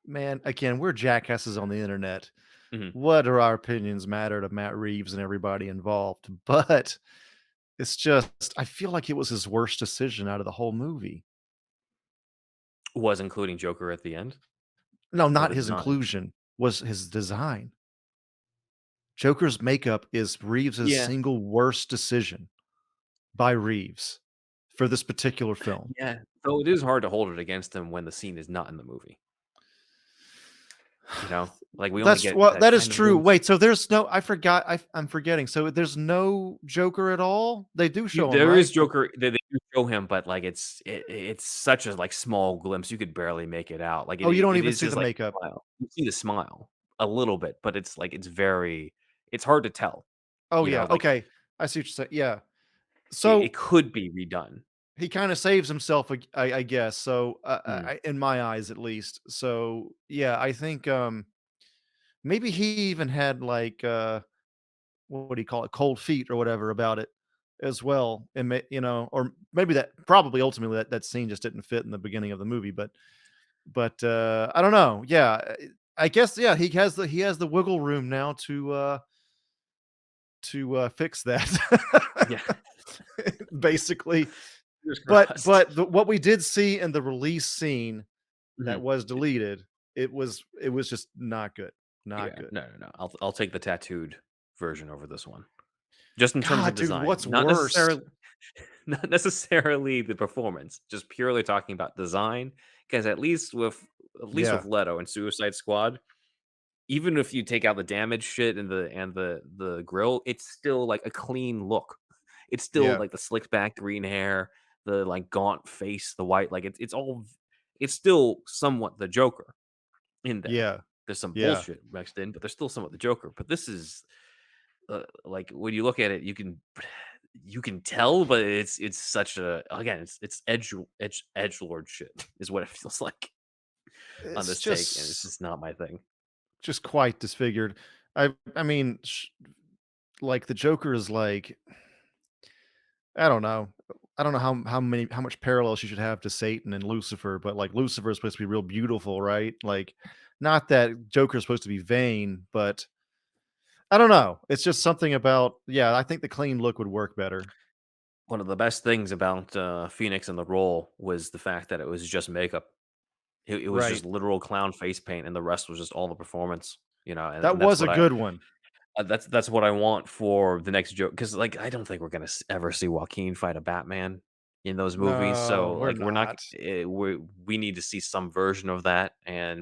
man, again, we're jackasses on the internet. Mhm. What do our opinions matter to Matt Reeves and everybody involved? But it's just I feel like it was his worst decision out of the whole movie. Was including Joker at the end No, or not the his design? inclusion, was his design. Joker's makeup is Reeves's Yeah. single worst decision by Reeves for this particular film. Yeah. So it is hard to hold it against him when the scene is not in the movie, you know? Like we only That's get well, that that is kind of true. glimpse. Wait, so there's no I forgot I'm forgetting. So there's no Joker at all? They do show him, There right? is Joker they do show him, but, like, it's such a, like, small glimpse, you could barely make it out, like, Oh, you don't it even is see just, the like, makeup. a smile. You see the smile a little bit, but it's, like, it's hard to tell, Oh, yeah, like, okay. I see what you're saying, yeah. it So, could be redone. he kinda saves himself, I guess, so, Mhm. in my eyes, at least. So, yeah, I think, maybe he even had, like, what do you call it, cold feet or whatever about it as well, and or maybe that probably ultimately that scene just didn't fit in the beginning of the movie, but I don't know. Yeah, I guess yeah, he has the wiggle room now to fix that. Yeah, Basically, fingers but crossed. what we did see in the release scene that Mhm. was deleted, it was just not good. Not Yeah, good. no, no, no, I'll take the tattooed version over this one, just in terms of God, dude, design, what's worse? not necessarily the performance, just purely talking about design. Because at least with Yeah, Leto and Suicide Squad, even if you take out the damage shit and the grill, it's still like a clean look. It's still yeah, like the slicked back green hair, the like gaunt face, the white, like it's still somewhat the Joker in there. yeah, There's some yeah. bullshit mixed in, but there's still somewhat the Joker. But this is like when you look at it, you can. you can tell, but it's such a again, it's edge lord shit is what it feels like on It's this take, and it's just just not my thing. quite disfigured. I mean, like the Joker is like I don't know. I don't know how much parallels you should have to Satan and Lucifer, but like Lucifer is supposed to be real beautiful, right? Like, not that Joker is supposed to be vain, but I don't know. It's just something about yeah. I think the clean look would work better. One of the best things about, Phoenix in the role was the fact that it was just makeup. It was Right. just literal clown face paint, and the rest was just all the performance, That and that's was a what I good one. that's what I want for the next joke. Because like, I don't think we're gonna ever see Joaquin fight a Batman in those movies, No, so, we're like, we're not not. we need to see some version of that,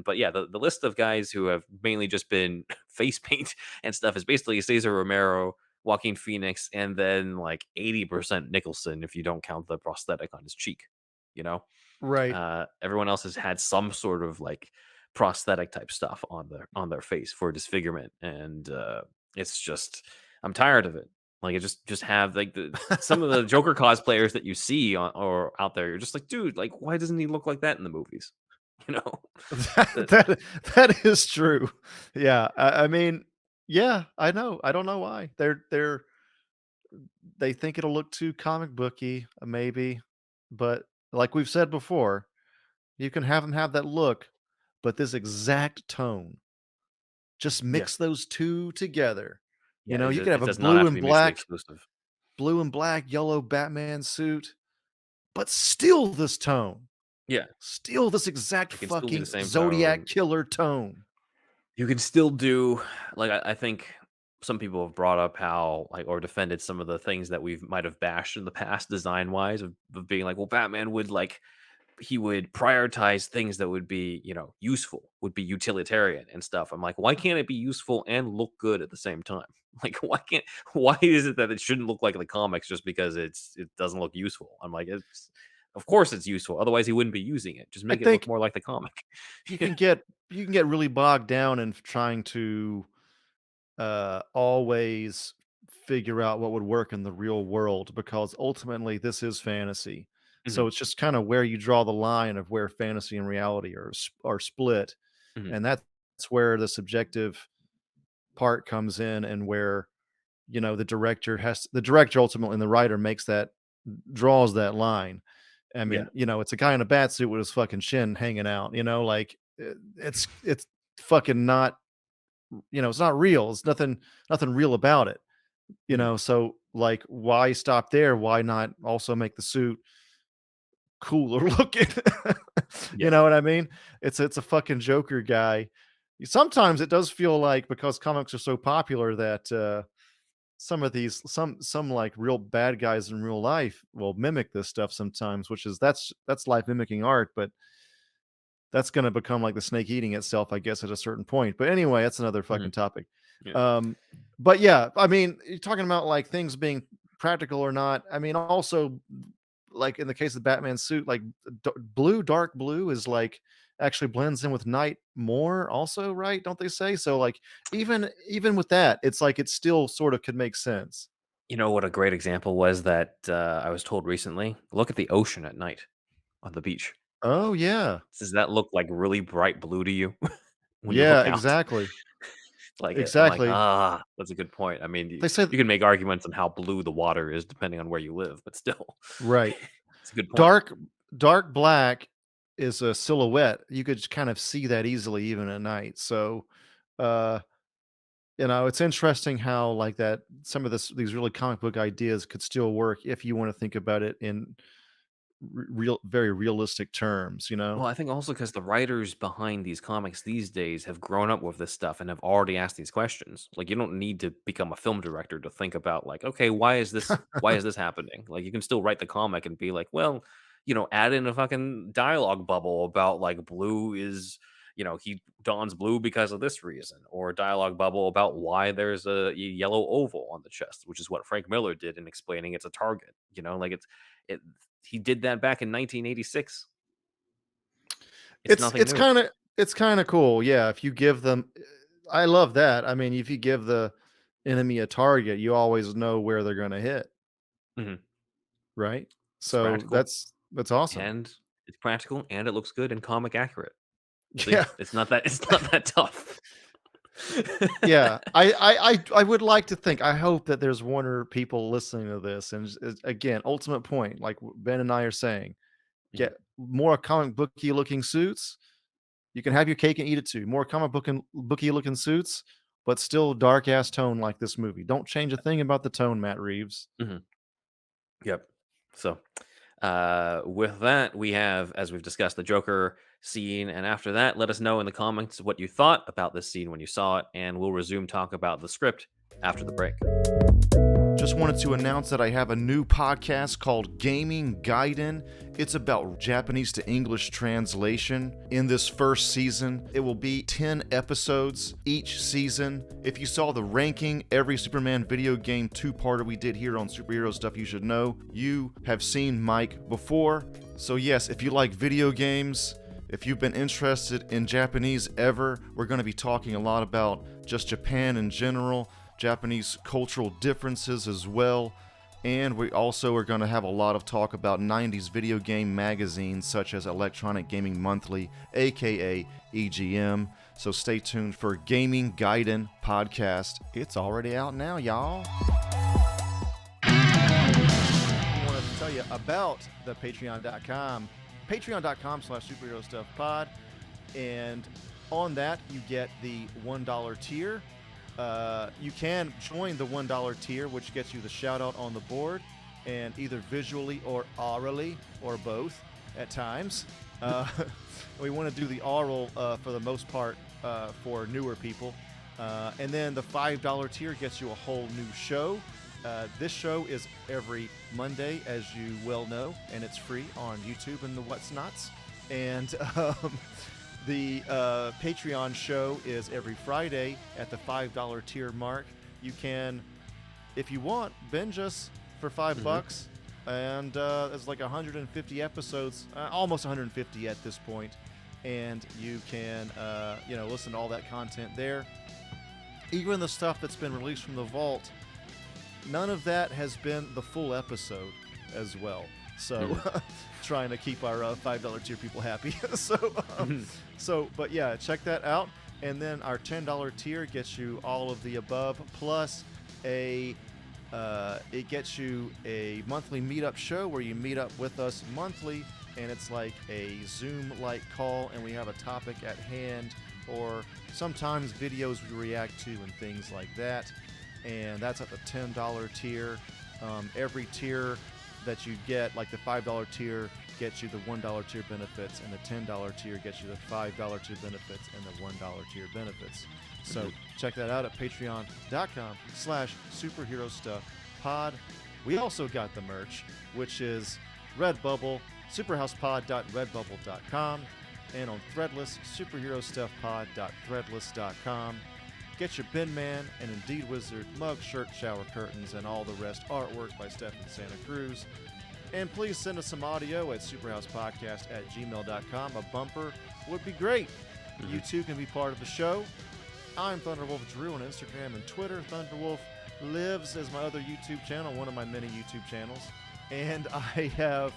but yeah, the list of guys who have mainly just been face paint and stuff is basically Cesar Romero, Joaquin Phoenix, and then, like, 80% Nicholson if you don't count the prosthetic on his cheek, you know? Right. Everyone else has had some sort of like prosthetic type stuff on their face for disfigurement, and it's just I'm tired of it. Like it just have like the some of the Joker cosplayers that you see on or out there, you're just like, dude, like why doesn't he look like that in the movies? You know, That that that is true. Yeah, I mean, yeah, I know. I don't know why. They think it'll look too comic booky, maybe, but like we've said before, you can have them have that look, but this exact tone. Just yeah mix those 2 together. You yeah know, you could have it a does not have to be mutually exclusive. blue and black, yellow Batman suit, but still this tone. Yeah, Still this exact it can still be the fucking same Zodiac tone. killer tone. You can still do like I think some people have brought up how like or defended some of the things that we've might have bashed in the past design wise of being like, well, Batman would like he would prioritize things that would be, useful, would be utilitarian and stuff. I'm like, why can't it be useful and look good at the same time? Like, why is it that it shouldn't look like the comics just because it doesn't look useful? I'm like, it's of course it's useful. Otherwise he wouldn't be using it. Just I make it look think more like the comic. you Yeah. can get really bogged down in trying to always figure out what would work in the real world because ultimately this is fantasy. So Mhm, it's just kind of where you draw the line of where fantasy and reality are split, mhm. and that's where the subjective part comes in, and where the director ultimately and the writer makes that draws that line. I Yeah. mean, it's a guy in a bat suit with his fucking shin hanging out. Like it's fucking not it's not real. It's nothing real about it. Mhm. So like why stop there? Why not also make the suit cooler looking? You Yeah. know what I mean? It's a fucking Joker guy. Sometimes it does feel like because comics are so popular that some of these some like real bad guys in real life will mimic this stuff sometimes, which is that's life mimicking art, but that's gonna become like the snake eating itself, I guess, at a certain point. But anyway, that's another fucking Mhm. topic. Yeah. Um, but yeah, I mean, you're talking about like things being practical or not. I mean, also, like in the case of Batman suit, like dark blue is like actually blends in with night more, also, right? Don't they say so? Like even with that, it's like it still sort of could make sense. You know what a great example was that, I was told recently? Look at the ocean at night on the beach. Oh yeah, Does that look, like, really bright blue to you when you yeah, look out? exactly, I'm like, exactly. "Ah, that's a good point." I mean, They say you can make arguments on how blue the water is depending on where you live, but still, right. it's a good point. Dark dark black is a silhouette. You could kind of see that easily even at night. So, uh, it's interesting how like that some of these really comic book ideas could still work if you want to think about it in real very realistic terms, you know? Well, I think also because the writers behind these comics these days have grown up with this stuff and have already asked these questions. Like, you don't need to become a film director to think about, like, okay, why is this happening? Like, you can still write the comic and be like, well, add in a fucking dialogue bubble about like blue is, he dons blue because of this reason, or a dialogue bubble about why there's a yellow oval on the chest, which is what Frank Miller did in explaining it's a target. Like it. He did that back in 1986. It's It's nothing it's new. kind of it's kind of cool. Yeah, if you give them I love that. I mean, if you give the enemy a target, you always know where they're going to hit. Mhm. right? It's So practical, that's awesome. and it's practical, and it looks good and comic accurate. See? Yeah. It's not that it's not that tough. Yeah, I would like to think. I hope that there's Warner people listening to this, and again, ultimate point, like Ben and I are saying, Mhm. get more comic booky looking suits. You can have your cake and eat it too. More comic booky looking suits, but still dark ass tone like this movie. Don't change a thing about the tone, Matt Reeves. Mhm. Yep. So, with that, we have, as we've discussed, the Joker scene, and after that, let us know in the comments what you thought about this scene when you saw it, and we'll resume talk about the script after the break. Just wanted to announce that I have a new podcast called Gaming Gaiden. It's about Japanese to English translation. In this first season, it will be 10 episodes each season. If you saw the ranking, every Superman video game two-parter we did here on Superhero Stuff You Should Know, you have seen Mike before. So yes, if you like video games, if you've been interested in Japanese ever, we're going to be talking a lot about just Japan in general, Japanese cultural differences as well, and we also are going to have a lot of talk about 90s video game magazines such as Electronic Gaming Monthly, aka EGM. So stay tuned for Gaming Gaiden podcast. It's already out now, y'all. I want to tell you about the patreon.com, patreon.com/superherostuffpod, and on that you get the $1 tier. You can join the $1 tier, which gets you the shout out on the board, and either visually or orally, or both at times. We want to do the oral for the most part for newer people. And then the $5 tier gets you a whole new show. This show is every Monday, as you well know, and it's free on YouTube and the what's nots. And the Patreon show is every Friday at the $5 tier mark. You can, if you want, binge us for $5, and there's like 150 episodes, almost 150 at this point, and you can, listen to all that content there. Even the stuff that's been released from the vault, none of that has been the full episode as well. So, trying to keep our $5 tier people happy. But yeah, check that out. And then our $10 tier gets you all of the above, plus it gets you a monthly meetup show where you meet up with us monthly, and it's like a Zoom-like call, and we have a topic at hand, or sometimes videos we react to and things like that. And that's at the $10 tier. Every tier that you get, like the $5 tier gets you the $1 tier benefits, and the $10 tier gets you the $5 tier benefits and the $1 tier benefits. So check that out at patreon.com/superherostuffpod. We also got the merch, which is Redbubble, superhousepod.redbubble.com, and on Threadless, superherostuffpod.threadless.com. Get your Bin Man and Indeed Wizard mug, shirt, shower curtains, and all the rest artwork by Stephen Santa Cruz. And please send us some audio at superhousepodcast@gmail.com. A bumper would be great. You too can be part of the show. I'm Thunderwolf Drew on Instagram and Twitter. Thunderwolf Lives as my other YouTube channel, one of my many YouTube channels. And I have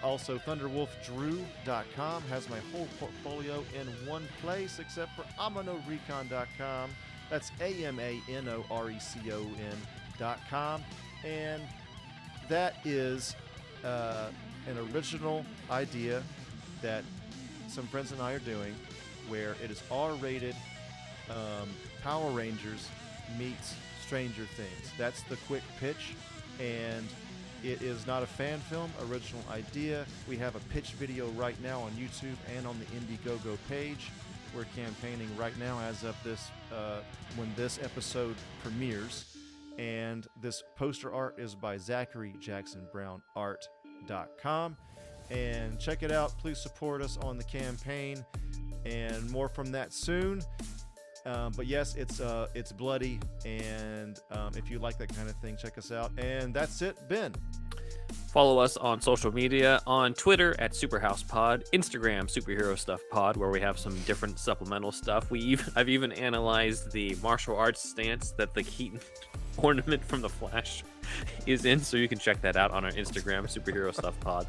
also thunderwolfdrew.com has my whole portfolio in one place, except for amanorecon.com. That's AMANORECON.com. And that is an original idea that some friends and I are doing, where it is R-rated Power Rangers meets Stranger Things. That's the quick pitch, and it is not a fan film, original idea. We have a pitch video right now on YouTube and on the Indiegogo page. We're campaigning right now as of this, when this episode premieres. And this poster art is by ZacharyJacksonBrownArt.com. And check it out. Please support us on the campaign. And more from that soon. But yes, it's bloody, and if you like that kind of thing, check us out. And that's it, Ben. Follow us on social media, on Twitter at SuperhousePod, Instagram Superhero Stuff Pod, where we have some different supplemental stuff. I've even analyzed the martial arts stance that the Keaton ornament from The Flash is in, so you can check that out on our Instagram, Superhero Stuff Pod.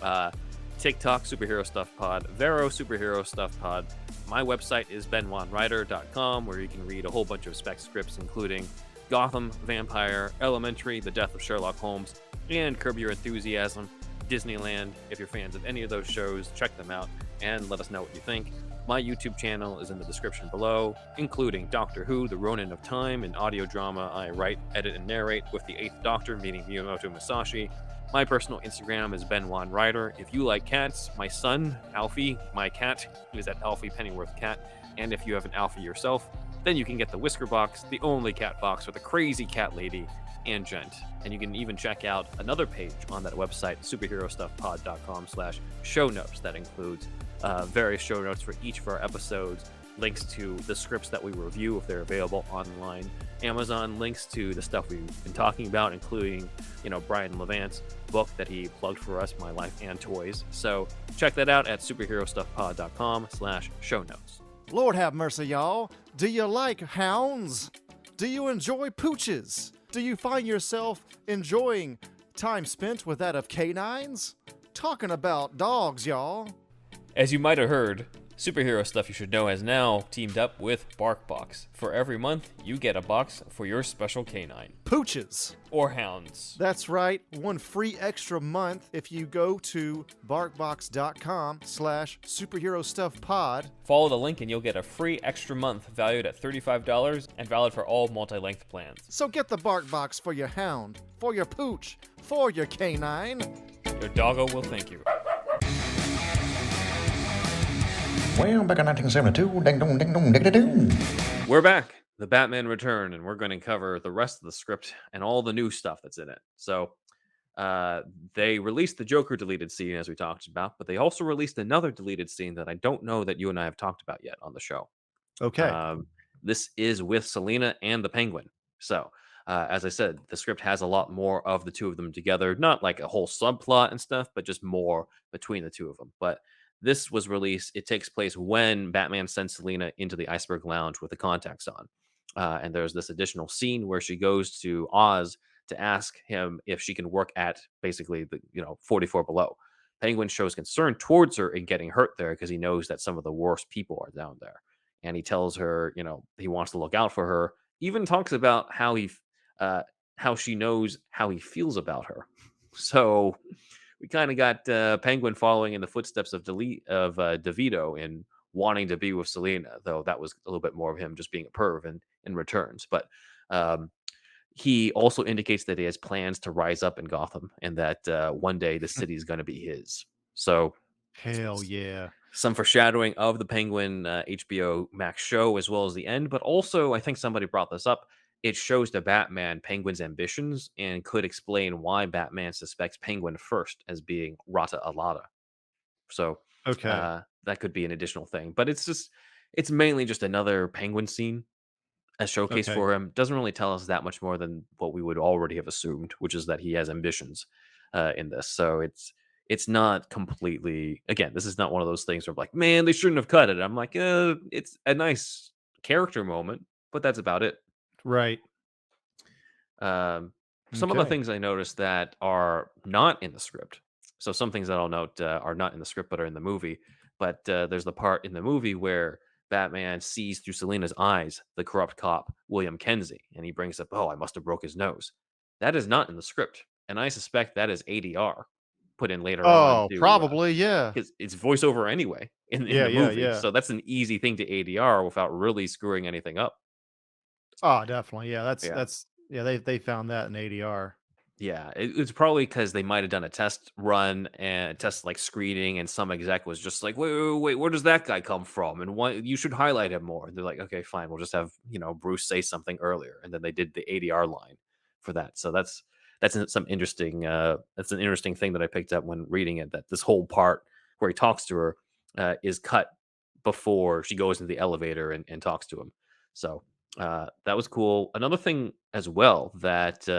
Uh, TikTok, Superhero Stuff Pod. Vero, Superhero Stuff Pod. My website is benwanwriter.com, where you can read a whole bunch of spec scripts, including Gotham, Vampire, Elementary, The Death of Sherlock Holmes, and Curb Your Enthusiasm, Disneyland. If you're fans of any of those shows, check them out and let us know what you think. My YouTube channel is in the description below, including Doctor Who, The Ronin of Time, an audio drama I write, edit, and narrate with the 8th Doctor, meaning Miyamoto Musashi. My personal Instagram is benwanwriter. If you like cats, my son, Alfie, my cat, is at Alfie Pennyworth Cat. And if you have an Alfie yourself, then you can get the Whisker Box, the only cat box with a crazy cat lady and gent. And you can even check out another page on that website, superherostuffpod.com/show notes. That includes various show notes for each of our episodes, links to the scripts that we review if they're available online, Amazon links to the stuff we've been talking about, including, Brian Levant's book that he plugged for us, My Life and Toys. So check that out at superherostuffpod.com/show notes. Lord have mercy, y'all. Do you like hounds? Do you enjoy pooches? Do you find yourself enjoying time spent with that of canines? Talking about dogs, y'all. As you might have heard, Superhero Stuff You Should Know has now teamed up with BarkBox. For every month, you get a box for your special canine. Pooches. Or hounds. That's right. One free extra month if you go to barkbox.com/superherostuffpod. Follow the link and you'll get a free extra month valued at $35 and valid for all multi-length plans. So get the BarkBox for your hound, for your pooch, for your canine. Your doggo will thank you. Well, back in 1972, ding dong, ding dong, ding ding. We're back. The Batman Return, and we're going to cover the rest of the script and all the new stuff that's in it. So, they released the Joker deleted scene, as we talked about, but they also released another deleted scene that I don't know that you and I have talked about yet on the show. Okay. This is with Selina and the Penguin. So, as I said, the script has a lot more of the two of them together, not like a whole subplot and stuff, but just more between the two of them. But this was released. It takes place when Batman sends Selina into the Iceberg Lounge with the contacts on. And there's this additional scene where she goes to Oz to ask him if she can work at basically the 44 below. Penguin shows concern towards her in getting hurt there because he knows that some of the worst people are down there. And he tells her, he wants to look out for her. Even talks about how she knows how he feels about her. So we kind of got Penguin following in the footsteps of DeVito in wanting to be with Selina, though that was a little bit more of him just being a perv in returns. But he also indicates that he has plans to rise up in Gotham and that one day the city is going to be his. So Hell yeah. some foreshadowing of the Penguin HBO Max show as well as the end. But also, I think somebody brought this up. It shows to Batman Penguin's ambitions and could explain why Batman suspects Penguin first as being Rata Alada. So Okay. that could be an additional thing. But it's mainly just another Penguin scene, a showcase Okay. for him. Doesn't really tell us that much more than what we would already have assumed, which is that he has ambitions in this. So it's not completely, again, this is not one of those things where I'm like, man, they shouldn't have cut it. I'm like, it's a nice character moment, but that's about it. Right. Some of the things I noticed that are not in the script. So some things that I'll note are not in the script but are in the movie. But there's the part in the movie where Batman sees through Selina's eyes the corrupt cop William Kenzie, and he brings up, "Oh, I must have broke his nose." That is not in the script, and I suspect that is ADR put in later on Oh, to probably, yeah. because it's voiceover anyway in Yeah, the yeah, movie. yeah. So that's an easy thing to ADR without really screwing anything up. Oh, definitely. Yeah, Yeah. they found that in ADR. Yeah, it's probably because they might have done a test run and test like screening, and some exec was just like, wait, where does that guy come from? And what you should highlight him more. And they're like, okay, fine, we'll just have Bruce say something earlier, and then they did the ADR line for that. So some interesting. That's an interesting thing that I picked up when reading it. That this whole part where he talks to her is cut before she goes into the elevator and talks to him. So that was cool. Another thing as well that.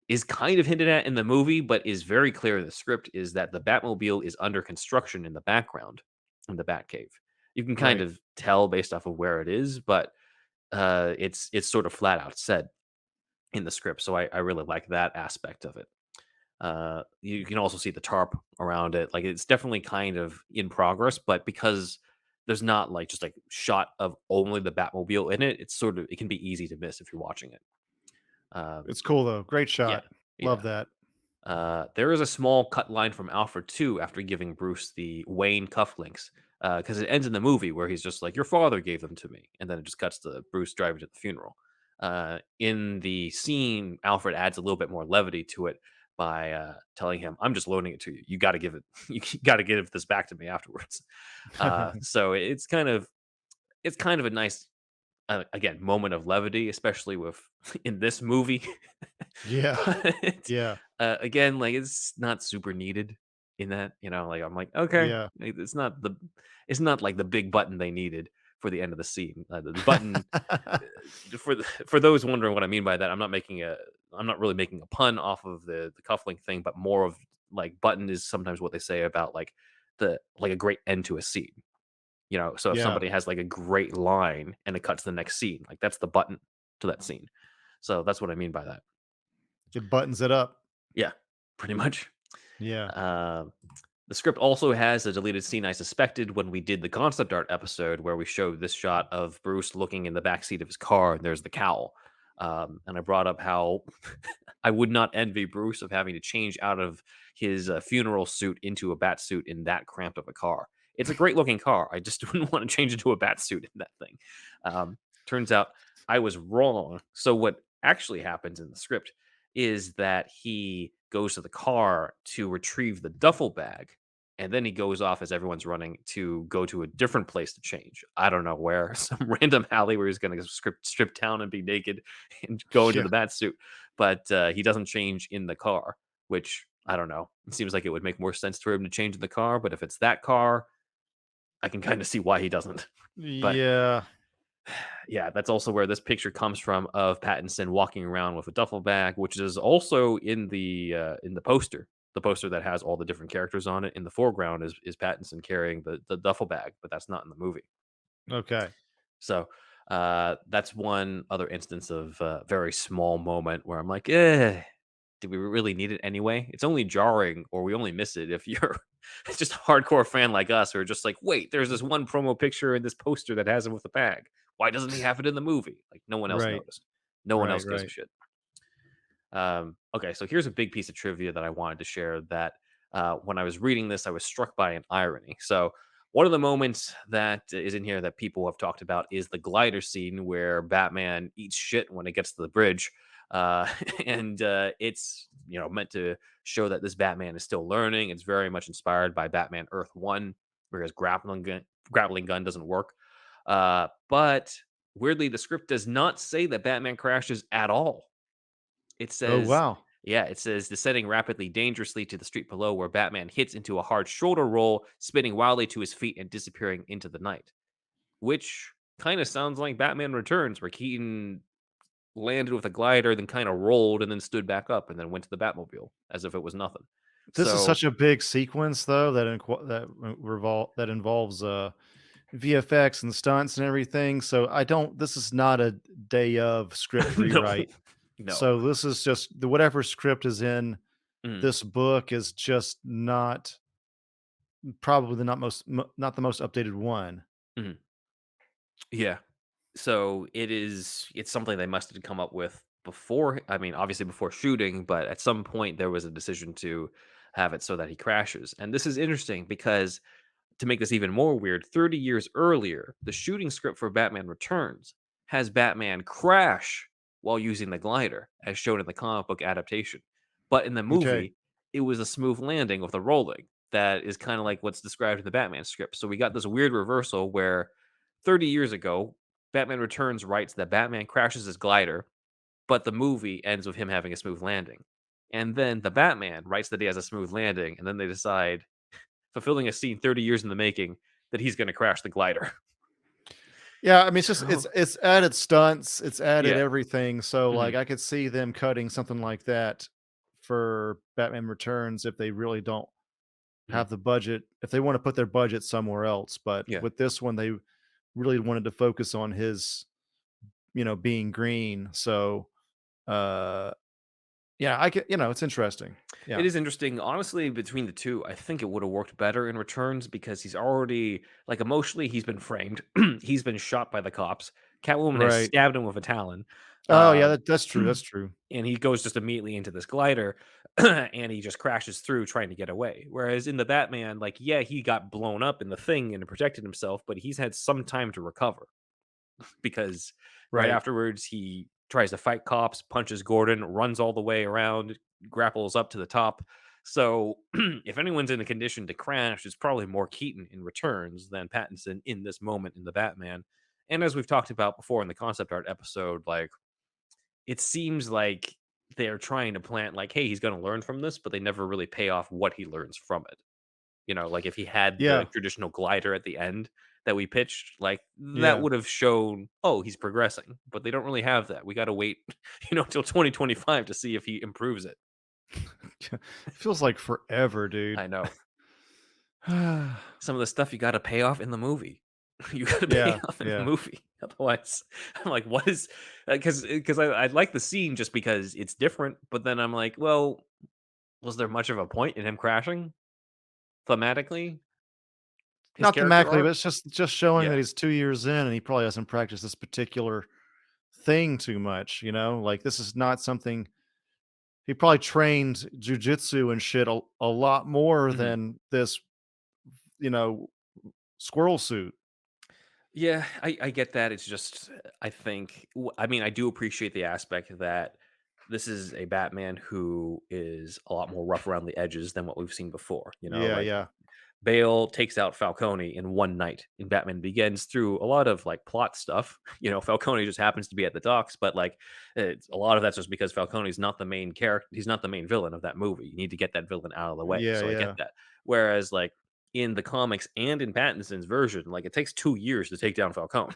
Is kind of hinted at in the movie, but is very clear in the script, is that the Batmobile is under construction in the background in the Batcave. You can kind Right. of tell based off of where it is, but it's sort of flat out said. in the script. So I really like that aspect of it. You can also see the tarp around it. Like it's definitely kind of in progress, but because there's not like just like shot of only the Batmobile in it, it's sort of it can be easy to miss if you're watching it. Um, It's cool though. Great yeah, shot. yeah. Love that. There is a small cut line from Alfred too after giving Bruce the Wayne cufflinks because it ends in the movie where he's just like, "Your father gave them to me," and then it just cuts to Bruce driving to the funeral. In the scene, Alfred adds a little bit more levity to it by telling him, "I'm just loaning it to you. You got to give it. You got to give this back to me afterwards." So it's kind of a nice again moment of levity, especially with in this movie. Yeah. But Yeah. again, like it's not super needed in that, like I'm like, okay, Yeah. it's not like the big button they needed for the end of the scene. The button for those wondering what I mean by that, I'm not really making a pun off of the cufflink thing, but more of like button is sometimes what they say about like a great end to a scene. So if Yeah. somebody has like a great line and it cuts to the next scene, like that's the button to that scene. So that's what I mean by that. It buttons it up. Yeah, pretty much. Yeah. Um, the script also has a deleted scene I suspected when we did the concept art episode where we showed this shot of Bruce looking in the back seat of his car and there's the cowl. And I brought up how I would not envy Bruce of having to change out of his funeral suit into a bat suit in that cramped of a car. It's a great looking car. I just wouldn't want to change into a bat suit in that thing. Turns out I was wrong. So what actually happens in the script is that he goes to the car to retrieve the duffel bag, and then he goes off as everyone's running to go to a different place to change. I don't know where, some random alley where he's going to strip down and be naked and go into Yeah. the bat suit. But he doesn't change in the car, which I don't know. It seems like it would make more sense for him to change in the car. But if it's that car, I can kind of see why he doesn't. But Yeah. yeah, that's also where this picture comes from of Pattinson walking around with a duffel bag, which is also in the poster. The poster that has all the different characters on it. In the foreground is Pattinson carrying the duffel bag, but that's not in the movie. Okay. So that's one other instance of very small moment where I'm like, did we really need it anyway? It's only jarring, or we only miss it if you're just a hardcore fan like us, or just like, wait, there's this one promo picture in this poster that has him with the bag. Why doesn't he have it in the movie? Like no one else Right. noticed. No one Right. else gives a Right. shit. Okay, so here's a big piece of trivia that I wanted to share that when I was reading this, I was struck by an irony. So, one of the moments that is in here that people have talked about is the glider scene where Batman eats shit when it gets to the bridge. And it's meant to show that this Batman is still learning. It's very much inspired by Batman Earth One, where his grappling gun doesn't work. But weirdly, the script does not say that Batman crashes at all. It Oh says, wow. yeah, it says descending rapidly, dangerously to the street below, where Batman hits into a hard shoulder roll, spinning wildly to his feet and disappearing into the night. Which kind of sounds like Batman Returns, where Keaton landed with a glider, then kind of rolled and then stood back up and then went to the Batmobile as if it was nothing. This is So, such a big sequence though that involves VFX and stunts and everything. So I don't this is not a day of script no, rewrite. no. So this is just the whatever script is in Mm, this book is just not probably not the most updated one. mhm. Yeah. So it's something they must have come up with before. I mean, obviously before shooting, but at some point there was a decision to have it so that he crashes. And this is interesting because to make this even more weird, 30 years earlier, the shooting script for Batman Returns has Batman crash while using the glider, as shown in the comic book adaptation. But in the Okay. movie, it was a smooth landing with a rolling. That is kind of like what's described in the Batman script. So we got this weird reversal where 30 years ago, Batman Returns writes that Batman crashes his glider, but the movie ends with him having a smooth landing. And then the Batman writes that he has a smooth landing, and then they decide, fulfilling a scene 30 years in the making, that he's going to crash the glider. Yeah, I mean, it's just So, it's added stunts, it's added yeah. everything. So Mhm, like I could see them cutting something like that for Batman Returns if they really don't mhm, have the budget, if they want to put their budget somewhere else. But yeah. with this one, they really wanted to focus on his, being green. So Uh, yeah, I can, it's interesting. It Yeah. is interesting. Honestly, between the two, I think it would have worked better in Returns because he's already like emotionally he's been framed. He's been shot by the cops. Catwoman has Right. stabbed him with a talon. Oh, yeah, Um, that's true. That's true. and he goes just immediately into this glider and he just crashes through trying to get away. Whereas in the Batman, like, yeah, he got blown up in the thing and protected himself, but he's had some time to recover because right Right. afterwards he tries to fight cops, punches Gordon, runs all the way around, grapples up to the top. So if anyone's in a condition to crash, it's probably more Keaton in Returns than Pattinson in this moment in the Batman. And as we've talked about before in the concept art episode, like it seems like they're trying to plant like, hey, he's going to learn from this, but they never really pay off what he learns from it. You know, like if he had the Yeah. traditional glider at the end that we pitched, like that Yeah. would have shown, oh, he's progressing. But they don't really have that. We got to wait, until 2025 to see if he improves it. It feels like forever, dude. I know some of the stuff you got to pay off in the movie. You got to pay Yeah. off in the Yeah. movie. Otherwise, I'm like, what is? Because I like the scene just because it's different. But then I'm like, well, was there much of a point in him crashing thematically? His Not character thematically, but arc? it's just showing Yeah. that he's 2 years in and he probably hasn't practiced this particular thing too much, Like, this is not something he probably trained jujitsu and shit a lot more Mhm. than this, you know, squirrel suit. Yeah, I get that. It's just, I think, I mean, I do appreciate the aspect that this is a Batman who is a lot more rough around the edges than what we've seen before. Yeah, Like yeah. Bale takes out Falcone in one night, and Batman Begins through a lot of like plot stuff. Falcone just happens to be at the docks, but like a lot of that's just because Falcone's not the main character. He's not the main villain of that movie. You need to get that villain out of the way. Yeah, So I get yeah. that. Whereas like in the comics and in Pattinson's version, like it takes 2 years to take down Falcone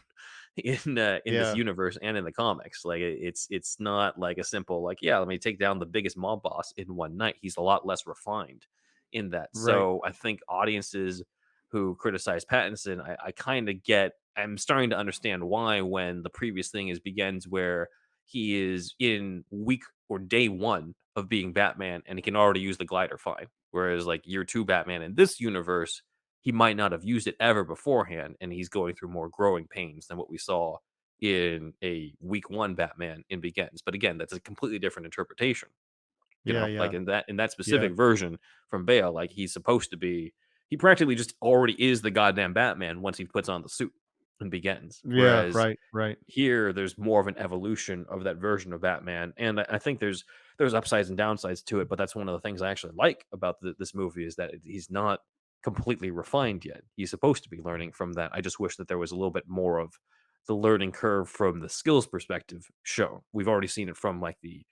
in this Yeah. universe and in the comics. Like it's not like a simple like, yeah, let me take down the biggest mob boss in one night. He's a lot less refined in that. Right. So I think audiences who criticize Pattinson, I kind of get. I'm starting to understand why when the previous thing is begins where he is in week or day one of being Batman and he can already use the glider fine. Whereas like year two Batman in this universe, he might not have used it ever beforehand, and he's going through more growing pains than what we saw in a week one Batman in Begins. But again, that's a completely different interpretation. Yeah, Like yeah. in that Yeah. specific version from Bale, like he's supposed to be he practically just already is the goddamn Batman once he puts on the suit and begins. Yeah, Whereas right, right. here there's more of an evolution of that version of Batman. And I think there's upsides and downsides to it, but that's one of the things I actually like about this movie is that he's not completely refined yet. He's supposed to be learning from that. I just wish that there was a little bit more of the learning curve from the skills perspective shown. We've already seen it from like the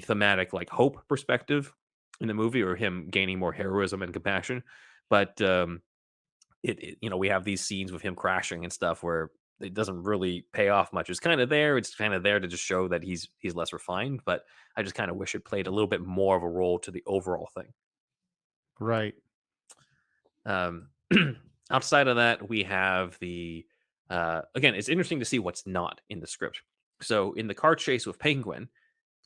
thematic like hope perspective in the movie or him gaining more heroism and compassion. But we have these scenes with him crashing and stuff where it doesn't really pay off much. It's kind of there. It's kind of there to just show that he's less refined. But I just kind of wish it played a little bit more of a role to the overall thing. Right. Um, outside of that, we have the again. It's interesting to see what's not in the script. So in the car chase with Penguin,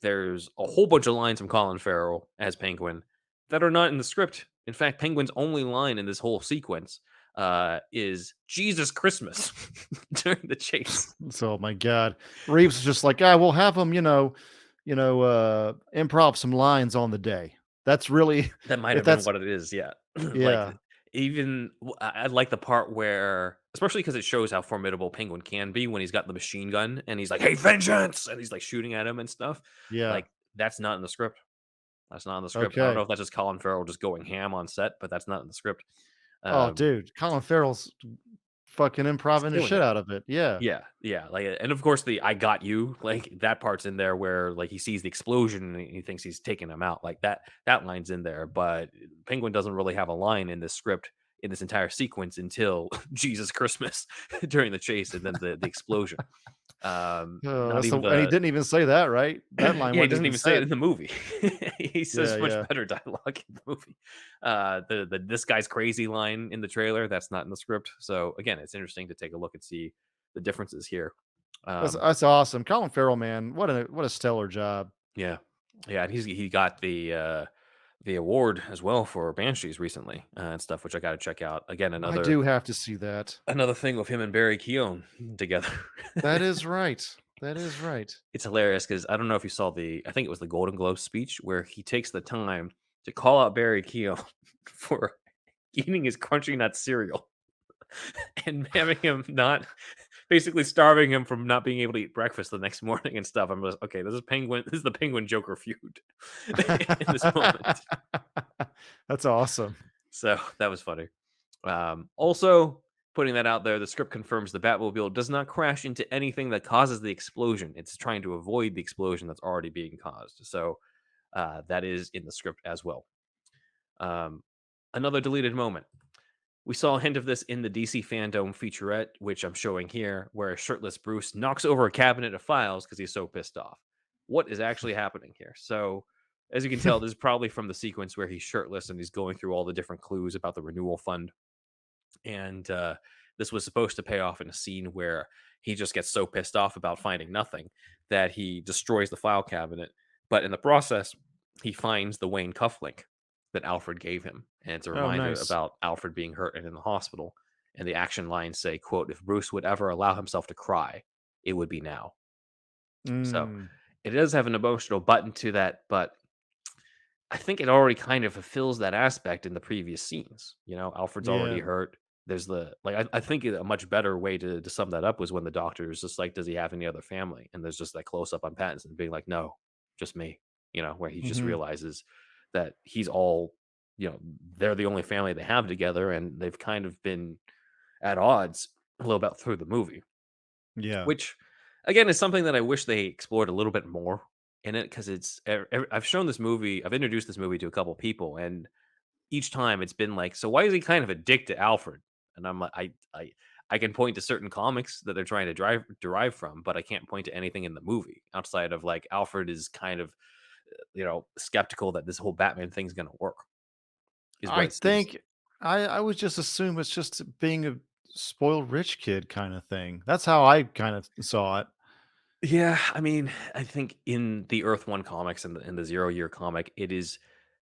there's a whole bunch of lines from Colin Farrell as Penguin that are not in the script. In fact, Penguin's only line in this whole sequence is "Jesus Christmas" during the chase. So, my god. Reeves is just like, "Ah, we'll have him, improv some lines on the day." That's really That might if have been that's what it is. Yeah, like yeah. even I like the part where, especially because it shows how formidable Penguin can be when he's got the machine gun and he's like, "Hey, vengeance!" and he's like shooting at him and stuff. Yeah. Like that's not in the script. That's not in the script. I don't know Okay. if that's just Colin Farrell just going ham on set, but that's not in the script. Oh, Um, dude, Colin Farrell's fucking he's improving the killing shit it. out of it. Yeah. Yeah, yeah, like, and of course, the "I got you," like, that part's in there where, like, he sees the explosion and he thinks he's taking him out, like, that line's in there, but Penguin doesn't really have a line in this script, in this entire sequence until Jesus Christmas during the chase and then the explosion. Oh, Not that's even the and he the didn't even say that, right? That line yeah, he wasn't doesn't even even say it said. in the movie. He Yeah, says much yeah. better dialogue in the movie. The "This guy's crazy" line in the trailer, that's not in the script, so, again, it's interesting to take a look and see the differences here. That's Um, that's awesome. Colin Farrell, man, what a stellar job. yeah, yeah, and he got the award as well for Banshees recently and stuff, which I got to check out. Again, I do have to see that. another thing with him and Barry Keoghan together. That is right. That is right. It's hilarious because I don't know if you saw I think it was the Golden Globe speech where he takes the time to call out Barry Keoghan for eating his Crunchy Nut cereal and having him not basically starving him from not being able to eat breakfast the next morning and stuff. I'm just okay. This is the Penguin Joker feud in this moment. That's awesome. So that was funny. Also, putting that out there, the script confirms the Batmobile does not crash into anything that causes the explosion. It's trying to avoid the explosion that's already being caused. So that is in the script as well. Um, Another deleted moment. We saw a hint of this in the DC Fandom featurette, which I'm showing here, where shirtless Bruce knocks over a cabinet of files because he's so pissed off. What is actually happening here? So, as you can tell, this is probably from the sequence where he's shirtless and he's going through all the different clues about the renewal fund. And this was supposed to pay off in a scene where he just gets so pissed off about finding nothing that he destroys the file cabinet. But in the process, he finds the Wayne cufflink that Alfred gave him, and it's a Oh, reminder nice. about Alfred being hurt and in the hospital. And the action lines say, "quote If Bruce would ever allow himself to cry, it would be now." So Mm, it does have an emotional button to that, but I think it already kind of fulfills that aspect in the previous scenes. Alfred's already yeah. hurt. There's I think a much better way to sum that up was when the doctor is just like, "Does he have any other family?" And there's just that close up on Pattinson being like, "No, just me." Where he just Mhm. realizes that he's all, they're the only family they have together, and they've kind of been at odds a little bit through the movie. Yeah. Which, again, is something that I wish they explored a little bit more in it because I've shown this movie, I've introduced this movie to a couple people, and each time it's been like, so why is he kind of a dick to Alfred? And I'm like, I can point to certain comics that they're trying to derive from, but I can't point to anything in the movie outside of like Alfred is kind of skeptical that this whole Batman thing's gonna work. Is what I it seems. think I would just assume it's just being a spoiled rich kid kinda thing. That's how I kind of saw it. Yeah, I mean, I think in the Earth One comics and in the Zero Year comic, it is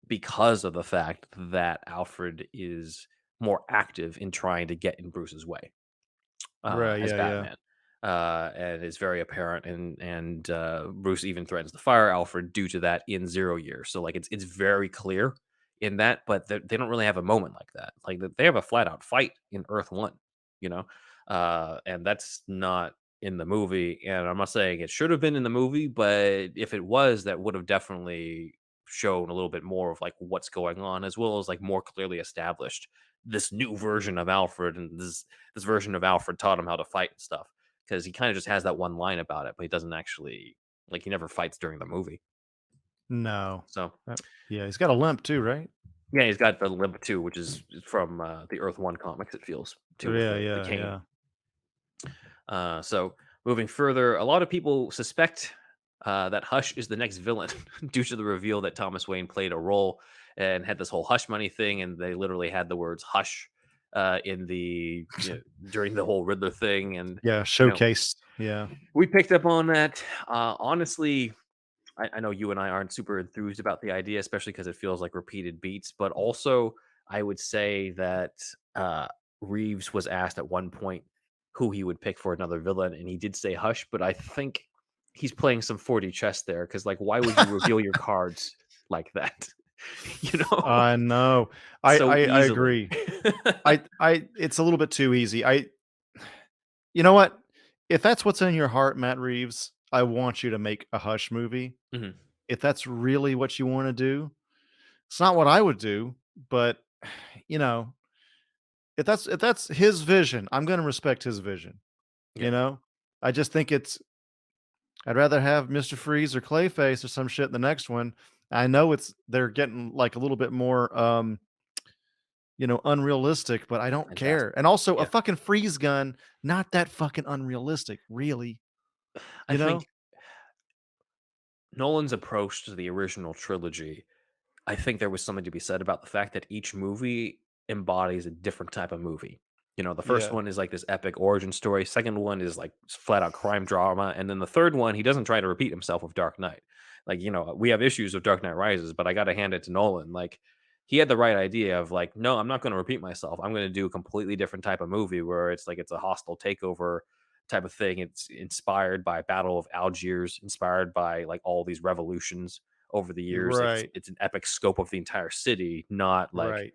because of the fact that Alfred is more active in trying to get in Bruce's way Right, as yeah, yeah. Batman, and is very apparent. And Bruce even threatens to fire Alfred due to that in Zero Year. So like it's very clear in that, but they don't really have a moment like that. Like they have a flat out fight in Earth One, you know, and that's not in the movie. And I'm not saying it should have been in the movie, but if it was, that would have definitely shown a little bit more of like what's going on, as well as like more clearly established this new version of Alfred, and this version of Alfred taught him how to fight and stuff. Because he kind of just has that one line about it, but he doesn't actually like he never fights during the movie. No. So Uh, yeah, he's got a limp too, right? yeah, he's got the limp too, which is from the Earth One comics. It feels too with Yeah, the yeah, cane. yeah. So moving further, a lot of people suspect that Hush is the next villain due to the reveal that Thomas Wayne played a role and had this whole hush money thing, and they literally had the words "hush" in during the whole Riddler thing, and Yeah, you know showcased. Yeah. we picked up on that. Honestly, I know you and I aren't super enthused about the idea, especially because it feels like repeated beats. But also, I would say that Reeves was asked at one point who he would pick for another villain, and he did say Hush. But I think he's playing some 40 chess there because, like, why would you reveal your cards like that? you know, I know. so I easily. agree. I it's a little bit too easy. You know what? If that's what's in your heart, Matt Reeves, I want you to make a Hush movie. Mhm. If that's really what you wanna do, it's not what I would do, but, you know, if that's his vision, I'm gonna respect his vision, Yeah, you know? I just think I'd rather have Mr. Freeze or Clayface or some shit in the next one. I know they're getting, like, a little bit more, unrealistic, but I don't care. fantastic. And also a Yeah, fucking freeze gun, not that fucking unrealistic, really, I you think know? Nolan's approach to the original trilogy, I think there was something to be said about the fact that each movie embodies a different type of movie. The first Yeah. one is like this epic origin story. Second one is like flat out crime drama, and then the third one he doesn't try to repeat himself with Dark Knight. Like we have issues with Dark Knight Rises, but I got to hand it to Nolan. Like he had the right idea of like, no, I'm not going to repeat myself. I'm going to do a completely different type of movie where it's like it's a hostile takeover type of thing. It's inspired by Battle of Algiers, inspired by like all these revolutions over the You're years. It's right. it's an epic scope of the entire city, not like Right.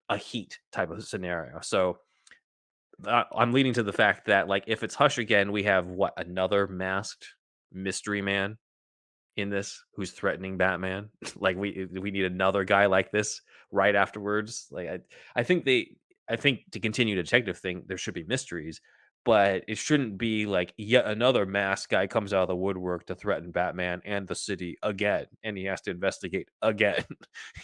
a heat type of scenario. So I'm leading to the fact that like if it's Hush again, we have what another masked mystery man in this who's threatening Batman. Like we need another guy like this right afterwards. Like I think to continue the detective thing, there should be mysteries, but it shouldn't be like yet another masked guy comes out of the woodwork to threaten Batman and the city again, and he has to investigate again.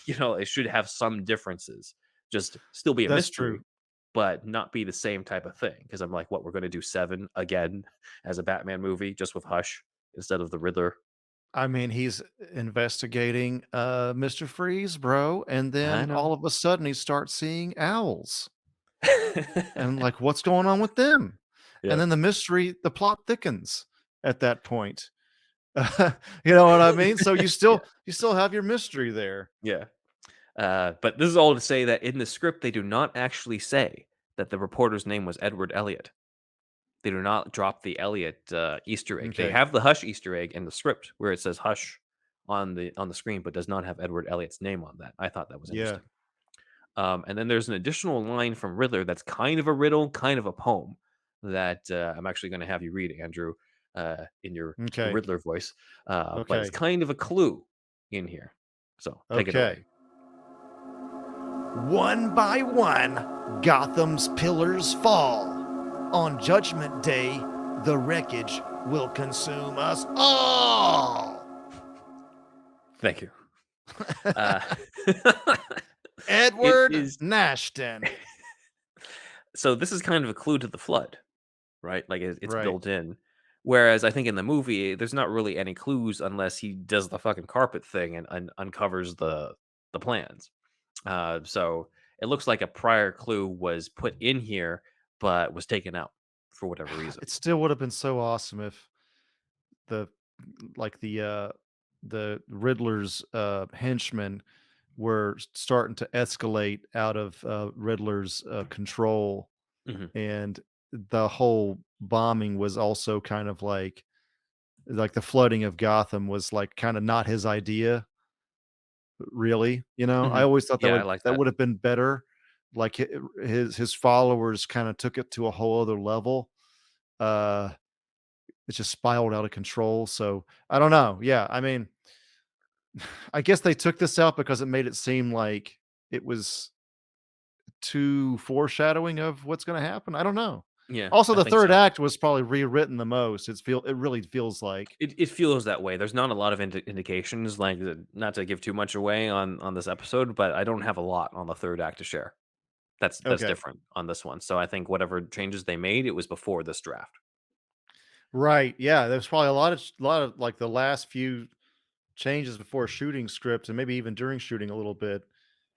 It should have some differences. Just still be a That's true. mystery, but not be the same type of thing. Because I'm like, what, we're gonna do Seven again as a Batman movie, just with Hush instead of the Riddler? I mean, he's investigating Mr. Freeze, bro, and I then know. all of a sudden he starts seeing owls. And like, what's going on with them? And Yeah. then the plot thickens at that point. You know what I mean? So Yeah. you still have your mystery there. Yeah. But this is all to say that in the script, they do not actually say that the reporter's name was Edward Elliot. They do not drop the Elliot Easter egg. They Okay. have the Hush Easter egg in the script where it says Hush on the screen, but does not have Edward Elliot's name on that. I thought that was Yeah. interesting. And then there's an additional line from Riddler that's kind of a riddle, kind of a poem that I'm actually going to have you read, Andrew, in your Okay. Riddler voice. But it's Okay. kind of a clue in here. So take it away. Okay. One by one, Gotham's pillars fall. On Judgment Day, the wreckage will consume us all. Thank you. Uh, Edward is Nashton. so this is kind of a clue to the flood, right? Like it's Right. built in. Whereas I think in the movie, there's not really any clues unless he does the fucking carpet thing and uncovers the plans. So it looks like a prior clue was put in here, but was taken out for whatever reason. It still would have been so awesome if the like the Riddler's henchmen were starting to escalate out of Riddler's control, Mhm. and the whole bombing was also kind of like the flooding of Gotham was like kind of not his idea, really. I Mhm. always thought Yeah, I like that that. would have been better. Like his followers kind of took it to a whole other level. Uh, it just spiraled out of control. So I don't know. Yeah, I mean, I guess they took this out because it made it seem like it was too foreshadowing of what's going to happen. I don't know. Yeah, Also, I the think third so. act was probably rewritten the most. It really feels like. It feels that way. There's not a lot of indications, like not to give too much away on this episode, but I don't have a lot on the third act to share. That's Okay. different on this one. So I think whatever changes they made, it was before this draft. Right. Yeah. There's probably a lot of like the last few changes before shooting script and maybe even during shooting a little bit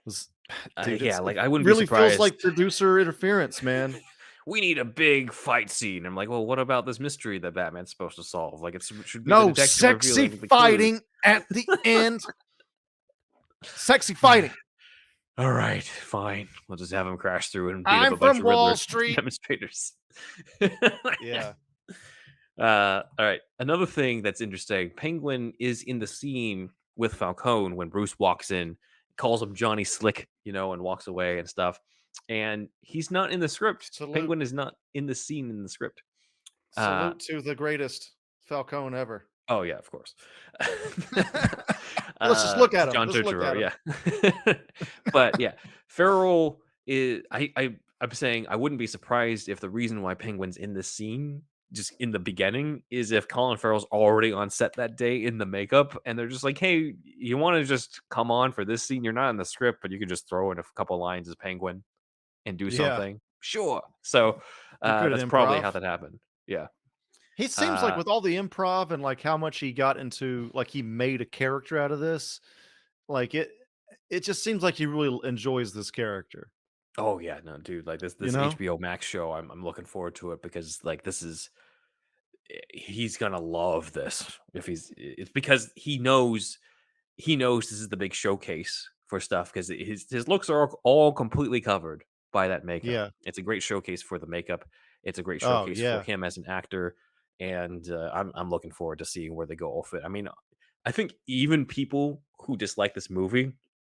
was, dude, Yeah, it like I wouldn't be really feels surprised. like producer interference, man. We need a big fight scene. I'm like, well, what about this mystery that Batman's supposed to solve? Like, it should be the No detective sexy revealing the clues. fighting at the end. Sexy fighting. All right, fine. We'll just have him crash through and beat up I'm a bunch from of Riddler Wall Street. demonstrators. Yeah. All right. Another thing that's interesting: Penguin is in the scene with Falcone when Bruce walks in, calls him Johnny Slick, and walks away and stuff. And he's not in the script. Salute. Penguin is not in the scene in the script. Uh, Salute to the greatest Falcone ever. oh yeah, of course. Let's just look at him. John Let's look at Turturro, him. yeah. But yeah, Farrell is. I'm saying I wouldn't be surprised if the reason why Penguin's in this scene, just in the beginning, is if Colin Farrell's already on set that day in the makeup, and they're just like, "Hey, you want to just come on for this scene? You're not in the script, but you can just throw in a couple lines as Penguin and do Yeah. something." Sure. So You're good at that's probably how improv. that happened. Yeah. He seems like Uh, with all the improv and like how much he got into, like he made a character out of this, like it just seems like he really enjoys this character. Oh yeah, no, dude, like You this know? HBO Max show, I'm looking forward to it because like this is he's gonna love this if it's because he knows this is the big showcase for stuff because his looks are all completely covered by that makeup. Yeah. It's a great showcase for the makeup. It's a great Oh showcase for yeah. him as an actor, and I'm looking forward to seeing where they go off it. I mean, I think even people who dislike this movie,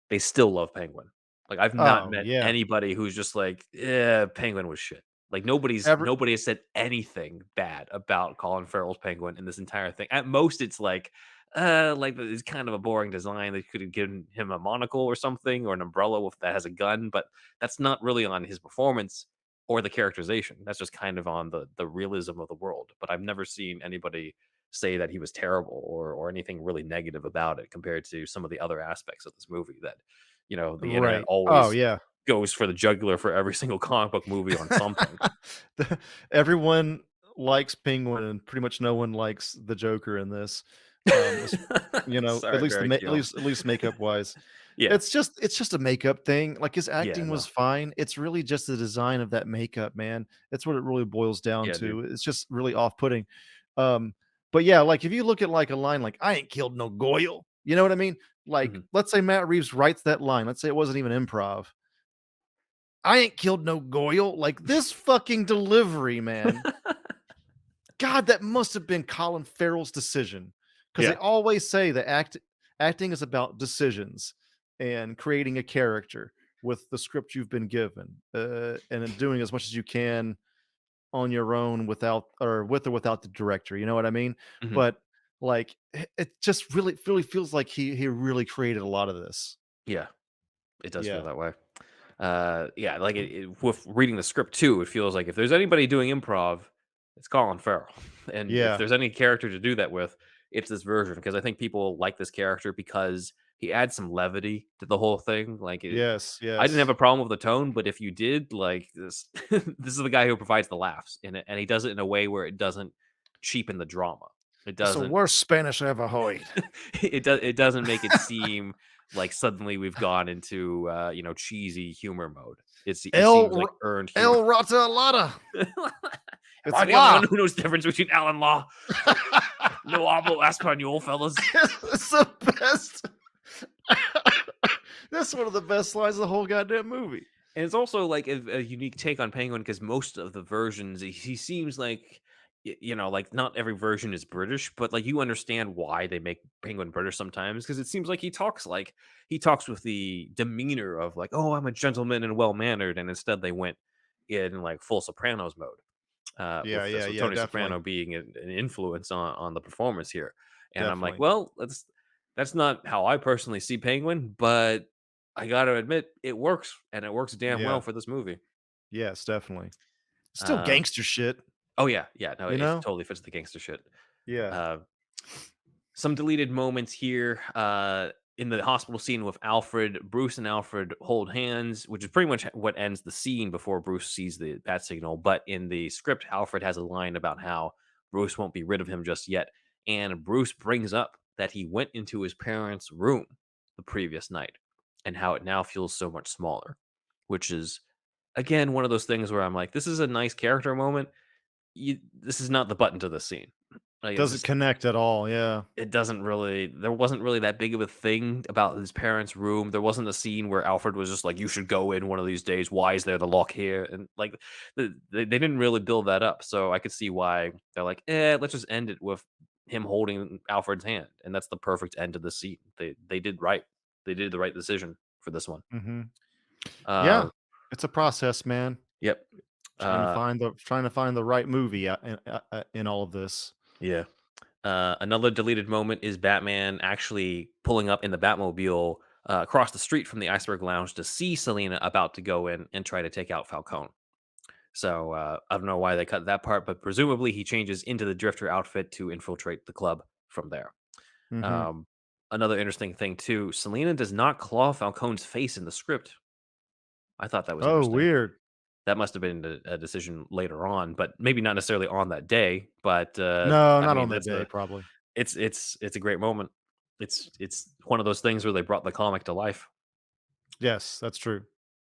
they still love Penguin. Like I've not Oh met yeah. anybody who's just like, yeah, Penguin was shit. Like Every nobody has said anything bad about Colin Farrell's Penguin in this entire thing. At most, it's like it's kind of a boring design. They could have given him a monocle or something, or an umbrella that has a gun, but that's not really on his performance or the characterization. That's just kind of on the realism of the world. But I've never seen anybody say that he was terrible or anything really negative about it compared to some of the other aspects of this movie that the internet right. Oh always yeah. goes for the jugular for every single comic book movie on something. The everyone likes Penguin, and pretty much no one likes the Joker in this. Es at Sorry, least the very ma cute. at least makeup-wise. Yeah, It's just a makeup thing, like, his yeah, acting was no, fine, it's really just the design of that makeup, man. That's what it really boils down yeah, dude. to. It's just really off-putting. Um, but yeah, like, if you look at, like, a line like, "I ain't killed no Goyle," you know what I mean? Like, Mhm. let's say Matt Reeves writes that line, let's say it wasn't even improv. "I ain't killed no Goyle," like, this fucking delivery, man. God, that must have been Colin Farrell's decision, because they Yeah. always say that acting is about decisions and creating a character with the script you've been given, and then doing as much as you can on your own without or without the director, you know what I mean? Mhm. But, like, it just really feels like he really created a lot of this. Yeah, it does feel Yeah. that way. Yeah, like with reading the script too, it feels like if there's anybody doing improv, it's Colin Farrell, and if Yeah. there's any character to do that with, it's this version because I think people like this character because he adds some levity to the whole thing. Yes, I didn't have yes. a problem with the tone, but if you did, like this, this is the guy who provides the laughs in it, and he does it in a way where it doesn't cheapen the drama. It It's the doesn't worst Spanish I ever heard. it doesn't make it seem like suddenly we've gone into cheesy humor mode. It El seems like R earned humor. El Rata Alada. Am It's I the only La. one who knows the difference between Al and Law? No hablo español, fellas. It's the best. That's one of the best lines of the whole goddamn movie. And it's also like a unique take on Penguin because most of the versions he seems like like not every version is British, but like you understand why they make Penguin British sometimes because it seems like he talks with the demeanor of like, oh, I'm a gentleman and well mannered, and instead they went in like full Sopranos mode Yeah, yeah, with yeah, Tony definitely, Soprano being an influence on the performance here, and I'm like, definitely. well, that's not how I personally see Penguin, but I gotta admit, it works, and it works damn well Yeah, for this movie. yes, definitely. Still Um, gangster shit, oh yeah, yeah, no, you it know? totally fits the gangster shit. Yeah. Uh, some deleted moments here in the hospital scene with Alfred. Bruce and Alfred hold hands, which is pretty much what ends the scene before Bruce sees the bat signal. But in the script, Alfred has a line about how Bruce won't be rid of him just yet, and Bruce brings up that he went into his parents' room the previous night and how it now feels so much smaller, which is again one of those things where I'm like, this is a nice character moment. This is not the button to the scene. Like it's Doesn't just connect at all, yeah. it doesn't really there wasn't really that big of a thing about his parents' room. There wasn't a scene where Alfred was just like, "You should go in one of these days. Why is there the lock here?" And like, they didn't really build that up. So I could see why they're like, let's just end it with him holding Alfred's hand, and that's the perfect end to the scene. They did right. They did the right decision for this one. Mhm. Yeah. Uh, It's a process, man. yep. Uh, Trying to find the right movie, in all of this. yeah. Another deleted moment is Batman actually pulling up in the Batmobile across the street from the Iceberg Lounge to see Selina about to go in and try to take out Falcone. So I don't know why they cut that part, but presumably he changes into the Drifter outfit to infiltrate the club from there. Mhm. Um, Another interesting thing too: Selina does not claw Falcone's face in the script. I thought that was Oh, interesting. weird. That must have been a decision later on, but maybe not necessarily on that day. But No, I not on mean, that day, probably. it's a great moment. It's one of those things where they brought the comic to life. Yes, that's true.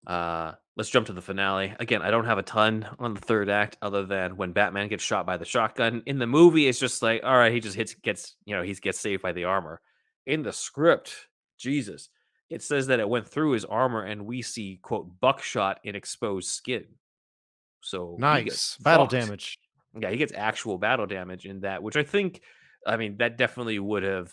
Let's jump to the finale. Again, I don't have a ton on the third act other than when Batman gets shot by the shotgun. In the movie, it's just like, all right, he just gets, he gets saved by the armor. In the script, Jesus, it says that it went through his armor and we see, quote, buckshot in exposed skin. So he gets Nice battle fucked. damage. Yeah, he gets actual battle damage in that, which I think, I mean, that definitely would have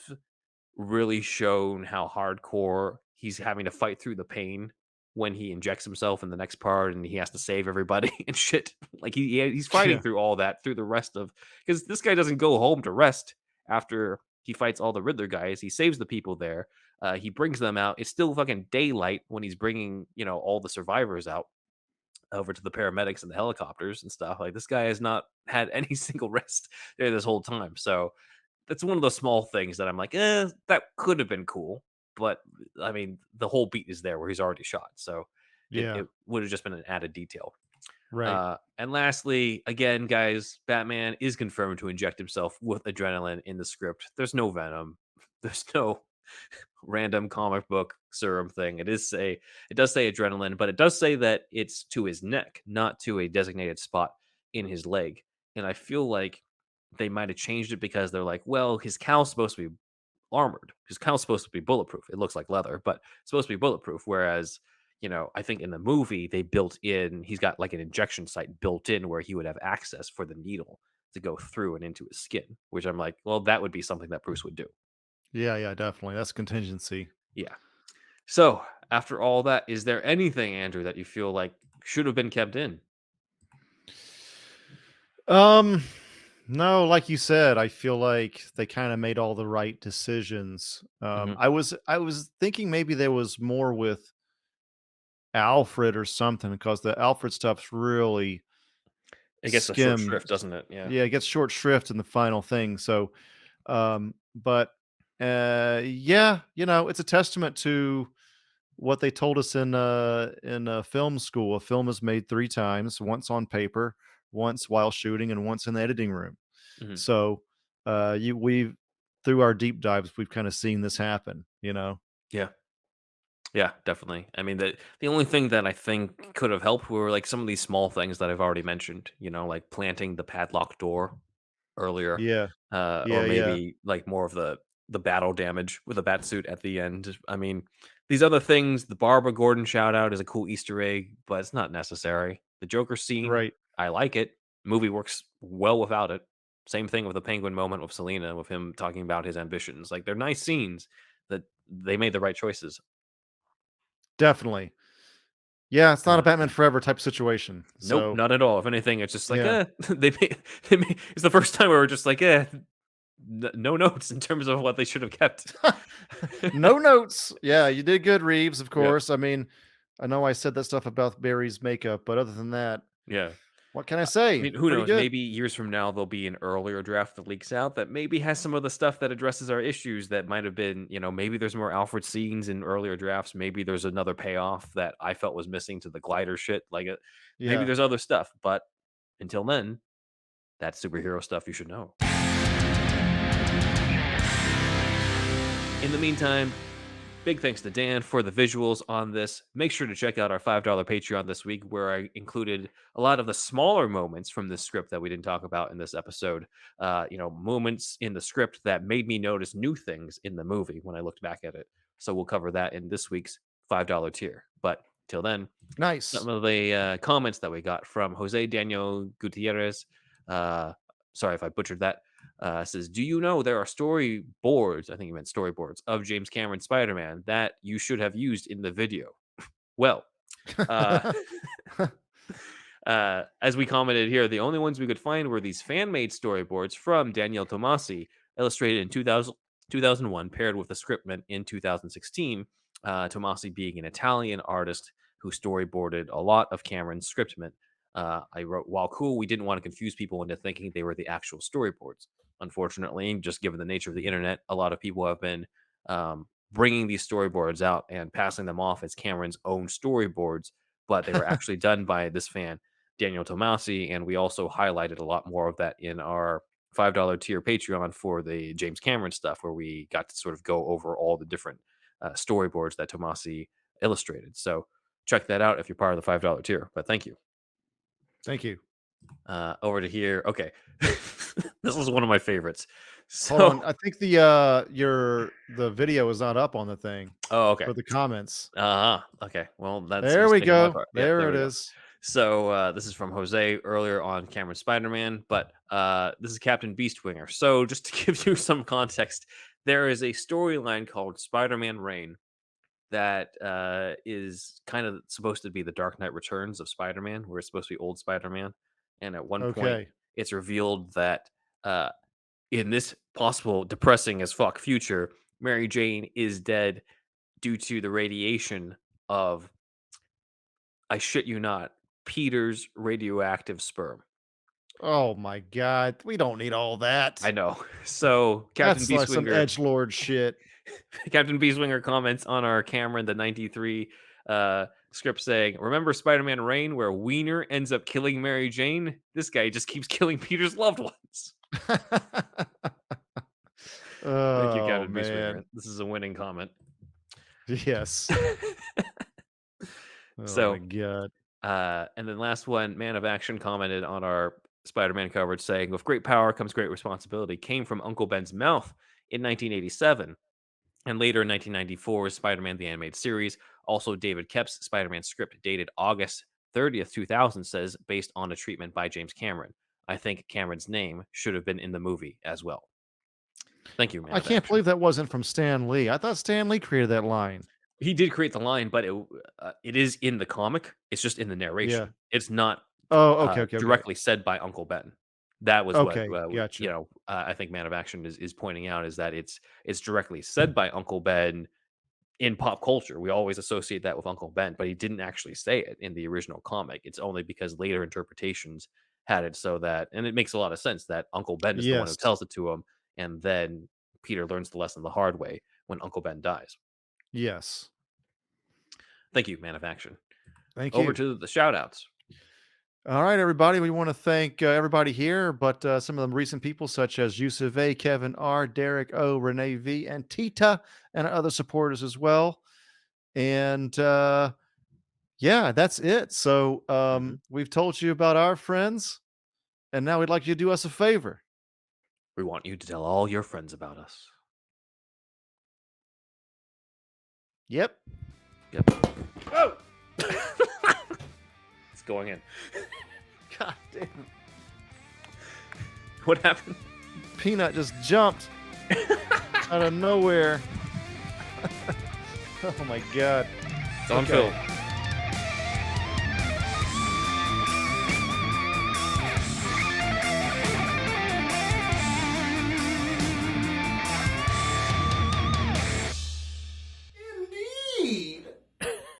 really shown how hardcore he's having to fight through the pain when he injects himself in the next part and he has to save everybody and shit. Like he's fighting Yeah, through all that through the rest of, because this guy doesn't go home to rest after he fights all the Riddler guys. He saves the people there. He brings them out. It's still fucking daylight when he's bringing all the survivors out over to the paramedics and the helicopters and stuff. Like this guy has not had any single rest there this whole time. So that's one of those small things that I'm like, that could have been cool. But I mean, the whole beat is there where he's already shot. So yeah, it would have just been an added detail. right. And lastly, again, guys, Batman is confirmed to inject himself with adrenaline in the script. There's no venom. There's no random comic book serum thing. It does say adrenaline, but it does say that it's to his neck, not to a designated spot in his leg. And I feel like they might have changed it because they're like, well, his cow's supposed to be armored. His cow's supposed to be bulletproof. It looks like leather, but it's supposed to be bulletproof. Whereas, I think in the movie they built in, he's got like an injection site built in where he would have access for the needle to go through and into his skin, which I'm like, well, that would be something that Bruce would do. Yeah, yeah, definitely. That's contingency. Yeah. So, after all that, is there anything, Andrew, that you feel like should have been kept in? Um, no, like you said, I feel like they kind of made all the right decisions. Hmm. I was thinking maybe there was more with Alfred or something because the Alfred stuff's really It gets a short skimmed. shrift, doesn't it? Yeah. Yeah, it gets short shrift in the final thing. So, but yeah, it's a testament to what they told us in film school. A film is made 3 times, once on paper, once while shooting, and once in the editing room. Hmm. So, we've through our deep dives, we've kinda seen this happen. Yeah. Yeah, definitely. I mean, the only thing that I think could have helped were like some of these small things that I've already mentioned. Like planting the padlock door earlier, Yeah. or Yeah, yeah. maybe like more of the battle damage with a bat suit at the end. I mean, these other things, the Barbara Gordon shout out is a cool Easter egg, but it's not necessary. The Joker scene, Right. I like it. Movie works well without it. Same thing with the Penguin moment with Selina, with him talking about his ambitions. Like they're nice scenes that they made the right choices. Definitely. Yeah, it's not a Uh, Batman Forever type situation. Nope, So, not at all. If anything, it's just like, yeah. it's the first time where we're just like, no notes in terms of what they should have kept. No notes. Yeah, you did good, Reeves, of Yeah, course. I mean, I know I said that stuff about Barry's makeup, but other than that, yeah. what can I I say? mean, who Pretty knows? good. Maybe years from now there'll be an earlier draft that leaks out that maybe has some of the stuff that addresses our issues that might have been, maybe there's more Alfred scenes in earlier drafts. Maybe there's another payoff that I felt was missing to the glider shit. Like, maybe Yeah. there's other stuff. But until then, that's superhero stuff you should know. In the meantime, big thanks to Dan for the visuals on this. Make sure to check out our $5 Patreon this week, where I included a lot of the smaller moments from this script that we didn't talk about in this episode. Moments in the script that made me notice new things in the movie when I looked back at it. So we'll cover that in this week's $5 tier. But till then, some Nice. of the comments that we got from Jose Daniel Gutierrez. Sorry if I butchered that. Says, do you know there are storyboards? I think he meant storyboards of James Cameron's Spider Man that you should have used in the video. Well, uh, as we commented here, the only ones we could find were these fan made storyboards from Daniel Tomasi, illustrated in 2001, paired with a scriptment in 2016. Tomasi being an Italian artist who storyboarded a lot of Cameron's scriptment. I wrote, while cool, we didn't want to confuse people into thinking they were the actual storyboards. Unfortunately, just given the nature of the internet, a lot of people have been bringing these storyboards out and passing them off as Cameron's own storyboards, but they were actually done by this fan, Daniel Tomasi, and we also highlighted a lot more of that in our $5 tier Patreon for the James Cameron stuff, where we got to sort of go over all the different storyboards that Tomasi illustrated. So check that out if you're part of the $5 tier. But thank you. Thank you. Over to here. Okay. This is one of my favorites. Hold on. So, I think the video is not up on the thing oh, okay. for the comments. Okay. Well, that's a There we mistake on my go. part. Yeah, There it we go. is. So this is from Jose earlier on Cameron Spider-Man, but this is Captain Beastwinger. So just to give you some context, there is a storyline called Spider-Man Reign that is kind of supposed to be the Dark Knight Returns of Spider-Man, where it's supposed to be old Spider-Man. And at one point, Okay. it's revealed that in this possible depressing as fuck future, Mary Jane is dead due to the radiation of, I shit you not, Peter's radioactive sperm. Oh my God. We don't need all that. I know. So Captain That's like some Beastwinger, edgelord shit. Captain Beastwinger comments on our Cameron the 93 script saying, "Remember Spider-Man Reign where Wiener ends up killing Mary Jane? This guy just keeps killing Peter's loved ones." Thank you, Oh Captain Beastwinger. man. This is a winning comment. Yes. Oh So, my God. and then last one, Man of Action commented on our Spider-Man coverage saying, "With great power comes great responsibility," came from Uncle Ben's mouth in 1987. And later in 1994, Spider-Man the Animated Series. Also, David Koepp's Spider-Man script dated August 30th, 2000 says, based on a treatment by James Cameron. I think Cameron's name should have been in the movie as well. Thank you, Man I of can't Action. believe that wasn't from Stan Lee. I thought Stan Lee created that line. He did create the line, but it is in the comic. It's just in the narration. Yeah. It's not Oh, okay. directly said by Uncle Ben. That was Okay, what gotcha. I think Man of Action is pointing out, is that it's directly said by Uncle Ben in pop culture. We always associate that with Uncle Ben, but he didn't actually say it in the original comic. It's only because later interpretations had it so that, and it makes a lot of sense that Uncle Ben is the one who Yes. tells it to him, and then Peter learns the lesson the hard way when Uncle Ben dies. Yes. Thank you, Man of Action. Thank Over you. to the shout outs. All right, everybody. We want to thank everybody here, but some of the recent people such as Yusuf A, Kevin R, Derek O, Renee V, and Tita, and other supporters as well. And yeah, that's it. So we've told you about our friends, and now we'd like you to do us a favor. We want you to tell all your friends about us. Yep. Yep. Oh! It's going in. God damn. What happened? Peanut just jumped out of nowhere. Oh my God. It's on Okay. film.